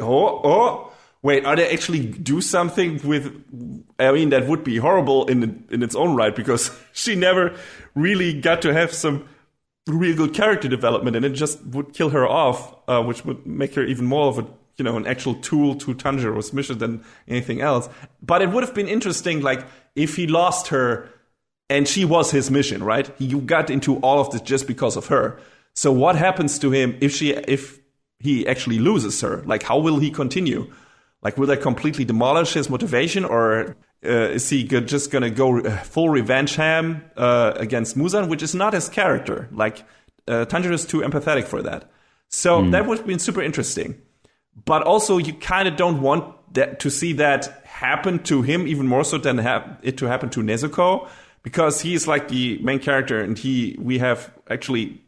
wait, are they actually do something with? I mean, that would be horrible in its own right, because she never really got to have some real good character development, and it just would kill her off, which would make her even more of an actual tool to Tanjiro's mission than anything else. But it would have been interesting, like if he lost her and she was his mission, right? You got into all of this just because of her. So what happens to him if he actually loses her? Like, how will he continue? Like, will that completely demolish his motivation, or is he just gonna go full revenge ham against Muzan, which is not his character? Like, Tanjiro is too empathetic for that. So that would have been super interesting. But also, you kind of don't want to see that happen to him even more so than it to happen to Nezuko, because he's like the main character, and we have actually,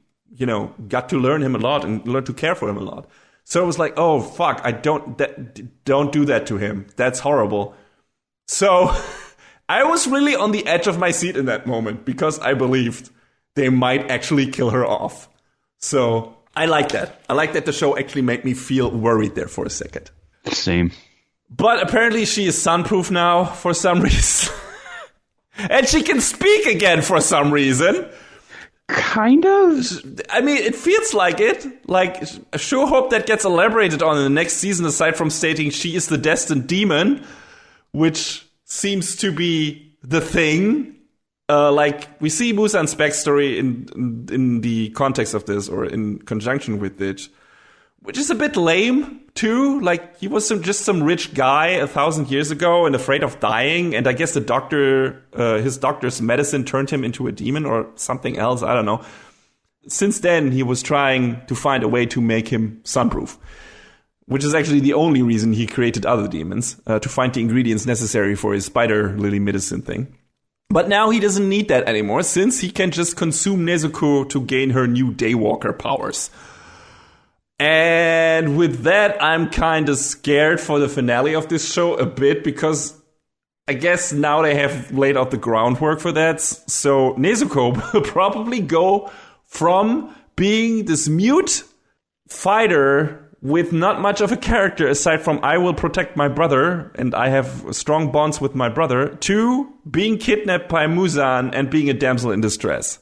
got to learn him a lot and learn to care for him a lot. So it was like, oh fuck, don't do that to him. That's horrible. So I was really on the edge of my seat in that moment, because I believed they might actually kill her off. So I like that. I like that the show actually made me feel worried there for a second. Same. But apparently she is sunproof now for some reason. And she can speak again for some reason. Kind of. I mean, it feels like it. Like, I sure hope that gets elaborated on in the next season, aside from stating she is the destined demon, which seems to be the thing. Like, we see Muzan's backstory in the context of this, or in conjunction with it, which is a bit lame, too. Like, he was just some rich guy 1,000 years ago and afraid of dying, and I guess his doctor's medicine turned him into a demon or something else, I don't know. Since then, he was trying to find a way to make him sunproof, which is actually the only reason he created other demons, to find the ingredients necessary for his spider lily medicine thing. But now he doesn't need that anymore, since he can just consume Nezuko to gain her new Daywalker powers. And with that, I'm kind of scared for the finale of this show a bit, because I guess now they have laid out the groundwork for that. So Nezuko will probably go from being this mute fighter with not much of a character aside from I will protect my brother and I have strong bonds with my brother, to being kidnapped by Muzan and being a damsel in distress.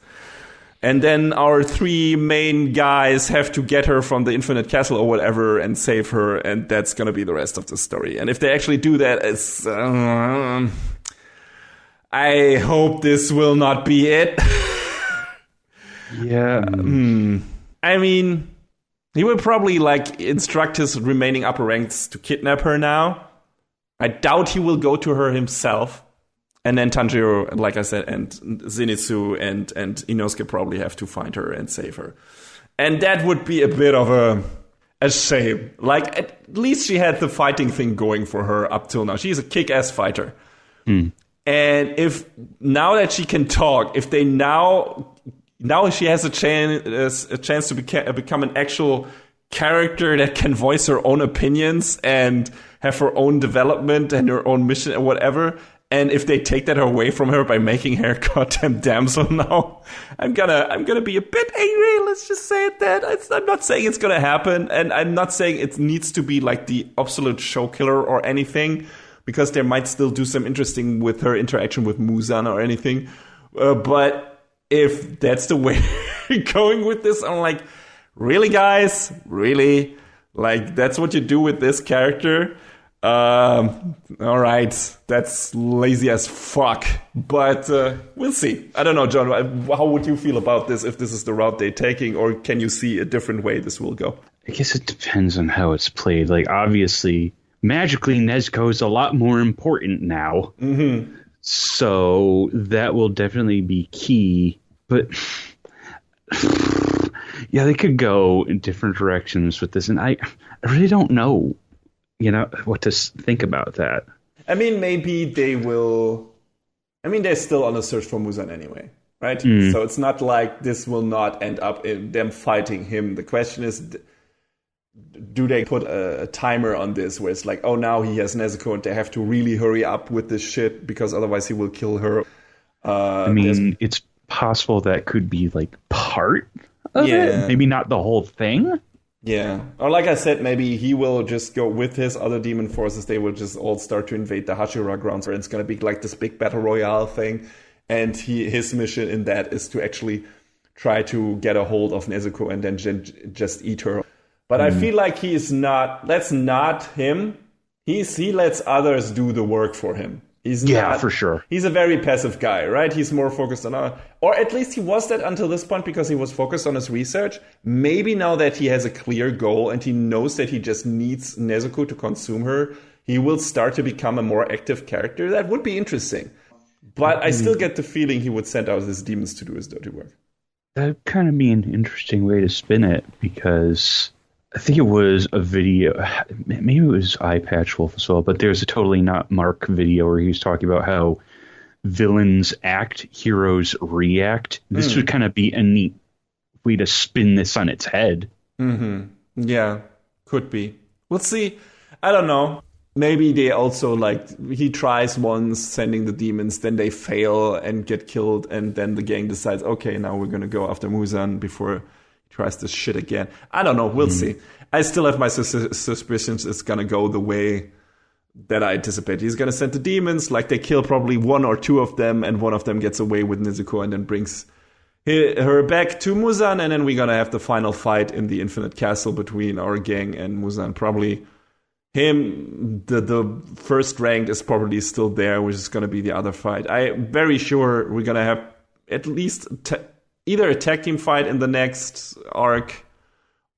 And then our three main guys have to get her from the Infinite Castle or whatever and save her, and that's going to be the rest of the story. And if they actually do that, it's... I hope this will not be it. Yeah. I mean, he will probably, instruct his remaining upper ranks to kidnap her now. I doubt he will go to her himself. And then Tanjiro, like I said, and Zenitsu and Inosuke probably have to find her and save her. And that would be a bit of a shame. At least she had the fighting thing going for her up till now. She's a kick-ass fighter. And if now that she can talk, if they now she has a chance to become an actual character that can voice her own opinions and have her own development and her own mission and whatever. And if they take that away from her by making her a goddamn damsel now, I'm gonna be a bit angry. Let's just say it that. I'm not saying it's gonna happen, and I'm not saying it needs to be like the absolute show killer or anything, because they might still do some interesting with her interaction with Muzan or anything. But if that's the way you're going with this, I'm like, really, guys? Really? That's what you do with this character? All right, that's lazy as fuck, but we'll see. I don't know, John, how would you feel about this if this is the route they're taking, or can you see a different way this will go? I guess it depends on how it's played. Obviously, magically, Nezuko is a lot more important now. Mm-hmm. So that will definitely be key, but yeah, they could go in different directions with this, and I really don't know. What to think about that. I mean, maybe they will... I mean, they're still on a search for Muzan anyway, right? So it's not like this will not end up in them fighting him. The question is, do they put a timer on this where it's like, oh, now he has Nezuko and they have to really hurry up with this shit because otherwise he will kill her. It's possible that could be part of it. Maybe not the whole thing. Yeah. Or like I said, maybe he will just go with his other demon forces. They will just all start to invade the Hashira grounds, where it's going to be like this big battle royale thing. And his mission in that is to actually try to get a hold of Nezuko and then just eat her. But I feel like he is not... That's not him. He lets others do the work for him. Yeah, for sure. He's a very passive guy, right? He's more focused on... or at least he was that until this point because he was focused on his research. Maybe now that he has a clear goal and he knows that he just needs Nezuko to consume her, he will start to become a more active character. That would be interesting. But I still get the feeling he would send out his demons to do his dirty work. That would kind of be an interesting way to spin it, because... I think it was a video, maybe it was Eye Patch Wolf as well, but there's a Totally Not Mark video where he was talking about how villains act, heroes react. This would kind of be a neat way to spin this on its head. Mm-hmm. Yeah, could be. We'll see. I don't know. Maybe they also, he tries once sending the demons, then they fail and get killed, and then the gang decides, okay, now we're going to go after Muzan before... tries this shit again. I don't know. We'll see. I still have my suspicions it's going to go the way that I anticipate. He's going to send the demons, they kill probably one or two of them, and one of them gets away with Nezuko and then brings her back to Muzan, and then we're going to have the final fight in the Infinite Castle between our gang and Muzan. Probably him, the first rank is probably still there, which is going to be the other fight. I'm very sure we're going to have at least... either a tag team fight in the next arc,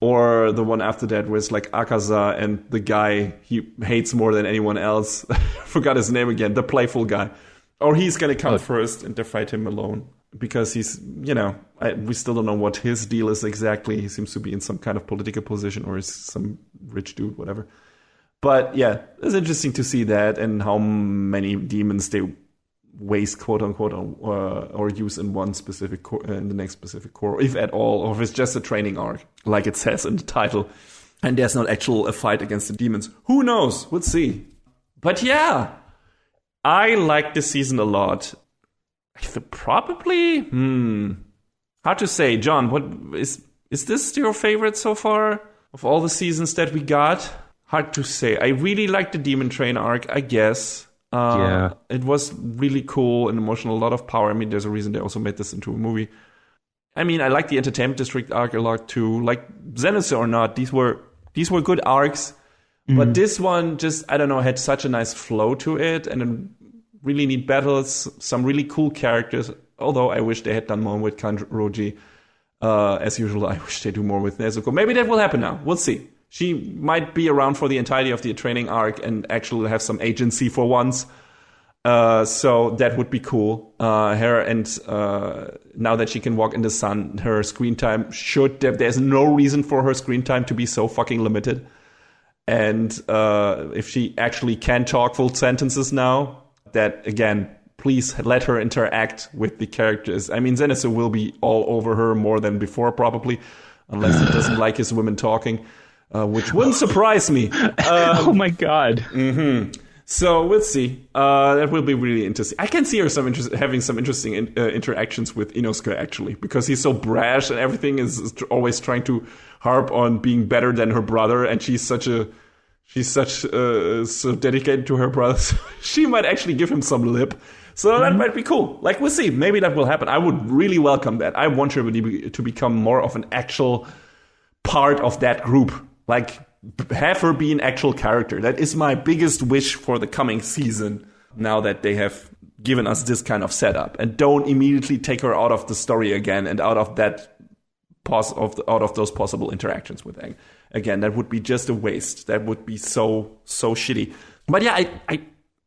or the one after that was Akaza and the guy he hates more than anyone else. Forgot his name again, the playful guy. Or he's going to come first and they fight him alone. Because he's, we still don't know what his deal is exactly. He seems to be in some kind of political position, or is some rich dude, whatever. But yeah, it's interesting to see that and how many demons they waste, quote unquote, or use in one specific in the next specific core, if at all, or if it's just a training arc, like it says in the title, and there's not actual a fight against the demons. Who knows? We'll see. But yeah, I like this season a lot. Probably, hard to say. John, what is this your favorite so far of all the seasons that we got? Hard to say. I really like the Demon Train arc, I guess. Yeah. It was really cool and emotional, a lot of power. I mean, there's a reason they also made this into a movie. I mean, I like the Entertainment District arc a lot too. Like, Zenitsu or not, these were good arcs. Mm-hmm. But this one just, I don't know, had such a nice flow to it, and really neat battles, some really cool characters. Although I wish they had done more with Kanroji. As usual, I wish they do more with Nezuko. Maybe that will happen now. We'll see. She might be around for the entirety of the training arc and actually have some agency for once. So that would be cool. Her and now that she can walk in the sun, her screen time there's no reason for her screen time to be so fucking limited. And if she actually can talk full sentences now, that again, please let her interact with the characters. I mean, Zenitsu will be all over her more than before, probably, unless he doesn't like his women talking. Which wouldn't surprise me. Oh my god. Mm-hmm. So we'll see. That will be really interesting. I can see her having some interesting interactions with Inosuke, actually, because he's so brash and everything is always trying to harp on being better than her brother, and she's so dedicated to her brother. So she might actually give him some lip. So that might be cool. Like, we'll see. Maybe that will happen. I would really welcome that. I want her to become more of an actual part of that group. Like, have her be an actual character. That is my biggest wish for the coming season, now that they have given us this kind of setup. And don't immediately take her out of the story again and out of that out of those possible interactions with Aang. Again, that would be just a waste. That would be so shitty. But yeah,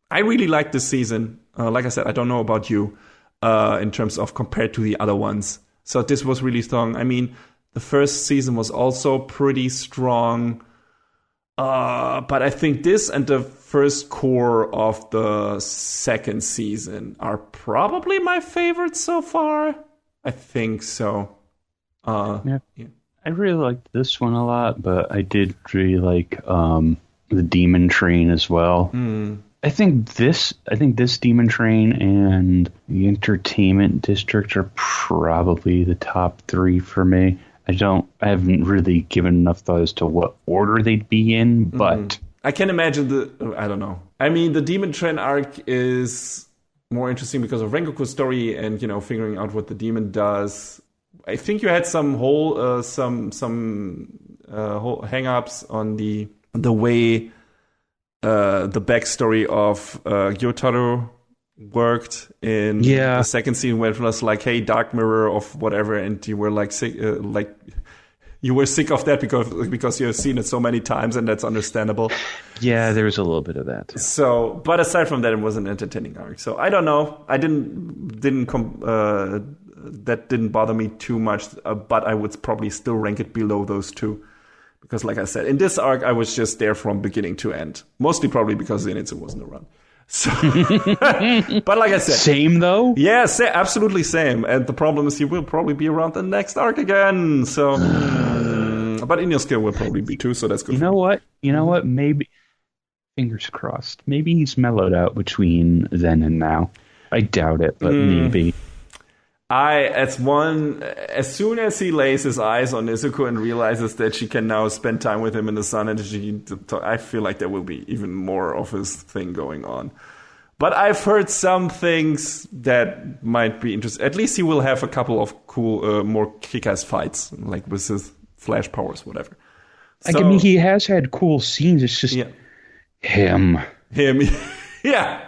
I really like this season. Like I said, I don't know about you in terms of compared to the other ones. So this was really strong. I mean, the first season was also pretty strong. But I think this and the first core of the second season are probably my favorites so far. I think so. Yeah. I really liked this one a lot, but I did really like the Demon Train as well. I think this Demon Train and the Entertainment District are probably the top three for me. I haven't really given enough thought as to what order they'd be in, but I can imagine I don't know. I mean, the Demon Train arc is more interesting because of Rengoku's story and, figuring out what the demon does. I think you had some whole hang-ups on the way the backstory of Gyotaro worked in the second scene, where it was like, hey, dark mirror of whatever, and you were like sick, you were sick of that because you have seen it so many times, and that's understandable. Yeah, there was a little bit of that too. So, but aside from that, it was an entertaining arc. So I don't know. I that didn't bother me too much, but I would probably still rank it below those two. Because like I said, in this arc, I was just there from beginning to end. Mostly probably because Zenitsu wasn't around. So, but like I said, same though. Yeah, absolutely same. And the problem is, he will probably be around the next arc again. So, but Inosuke will probably be too. So that's good. You know what? Maybe, fingers crossed. Maybe he's mellowed out between then and now. I doubt it, but maybe. As soon as he lays his eyes on Nezuko and realizes that she can now spend time with him in the sun, and I feel like there will be even more of his thing going on. But I've heard some things that might be interesting. At least he will have a couple of cool, more kick-ass fights, like with his flash powers, whatever. I mean, he has had cool scenes. It's just him. Yeah.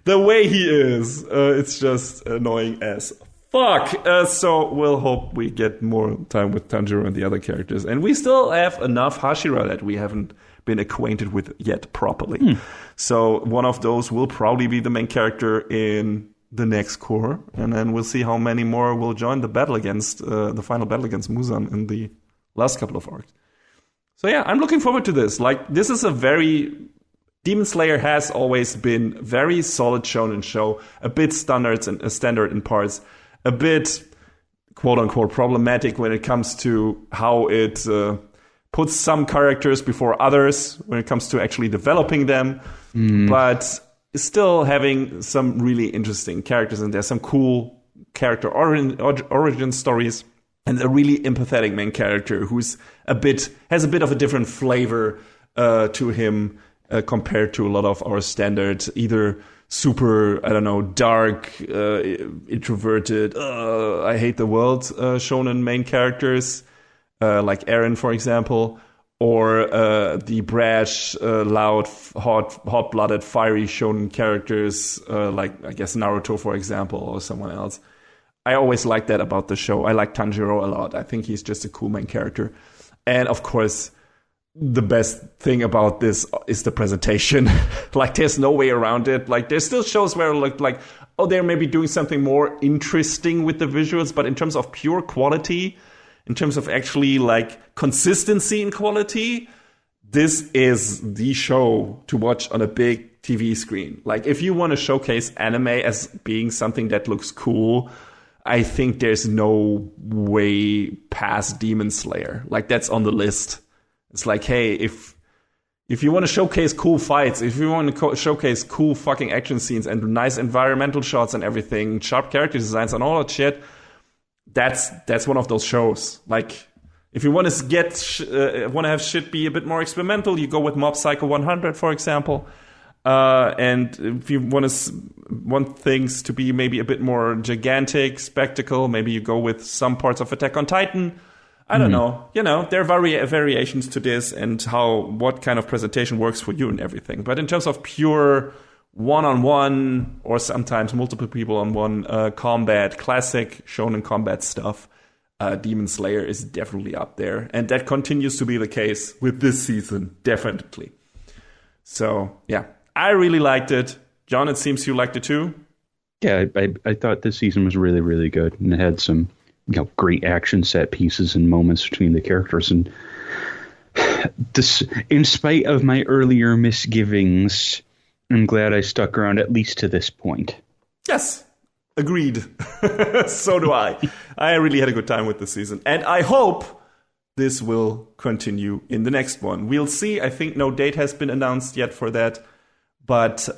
The way he is, it's just annoying as fuck. So we'll hope we get more time with Tanjiro and the other characters. And we still have enough Hashira that we haven't been acquainted with yet properly. So one of those will probably be the main character in the next core. And then we'll see how many more will join the battle against, the final battle against Muzan in the last couple of arcs. So yeah, I'm looking forward to this. Like, this is a very Demon Slayer has always been very solid shonen show, a bit standard in parts, a bit quote-unquote problematic when it comes to how it puts some characters before others when it comes to actually developing them, but still having some really interesting characters, and there's some cool character origin stories, and a really empathetic main character who's has a bit of a different flavor to him compared to a lot of our standard, either super, dark, introverted, I hate the world shonen main characters, like Eren, for example, or the brash, loud, hot-blooded, fiery shonen characters, like, I guess, Naruto, for example, or someone else. I always like that about the show. I like Tanjiro a lot. I think he's just a cool main character. And, of course, the best thing about this is the presentation. Like, there's no way around it. Like, there's still shows where, like, they're maybe doing something more interesting with the visuals, but in terms of pure quality, in terms of actually, like, consistency in quality, this is the show to watch on a big TV screen. Like, if you want to showcase anime as being something that looks cool, I think there's no way past Demon Slayer. Like, that's on the list. It's like, hey, if you want to showcase cool fights, if you want to showcase cool fucking action scenes and nice environmental shots and everything, sharp character designs and all that shit, that's one of those shows. Like, if you want to want to have shit be a bit more experimental, you go with Mob Psycho 100, for example. And if you want things to be maybe a bit more gigantic, spectacle, maybe you go with some parts of Attack on Titan. I don't know. There are variations to this and what kind of presentation works for you and everything. But in terms of pure one-on-one or sometimes multiple people on one combat, classic shonen combat stuff, Demon Slayer is definitely up there. And that continues to be the case with this season, definitely. So, yeah. I really liked it. John, it seems you liked it too. Yeah, I thought this season was really, really good, and it had some great action set pieces and moments between the characters. And this, in spite of my earlier misgivings, I'm glad I stuck around at least to this point. Yes, agreed. So do I. I really had a good time with this season, and I hope this will continue in the next one. We'll see. I think no date has been announced yet for that. But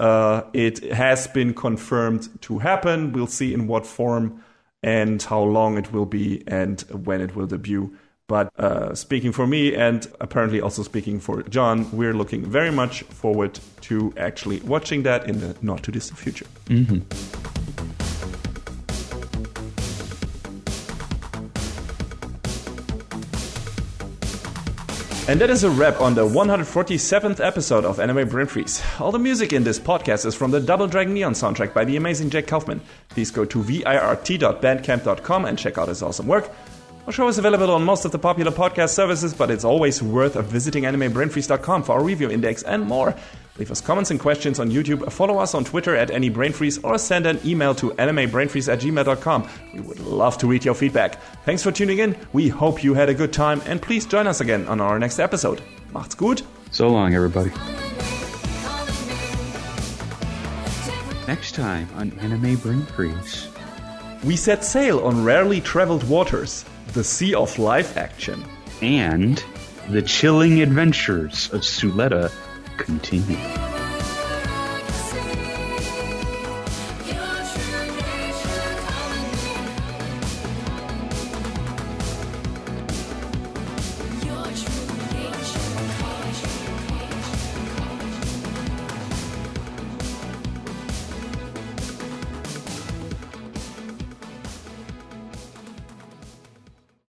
it has been confirmed to happen. We'll see in what form and how long it will be and when it will debut. But speaking for me and apparently also speaking for John, we're looking very much forward to actually watching that in the not-too-distant future. Mm-hmm. And that is a wrap on the 147th episode of Anime Brain Freeze. All the music in this podcast is from the Double Dragon Neon soundtrack by the amazing Jake Kaufman. Please go to virt.bandcamp.com and check out his awesome work. Our show is available on most of the popular podcast services, but it's always worth visiting animebrainfreeze.com for our review index and more. Leave us comments and questions on YouTube, follow us on Twitter at AnyBrainFreeze, or send an email to animebrainfreeze@gmail.com. We would love to read your feedback. Thanks for tuning in. We hope you had a good time, and please join us again on our next episode. Macht's gut. So long, everybody. Next time on Anime Brain Freeze. We set sail on rarely traveled waters, the Sea of Life action. And the chilling adventures of Suletta continue.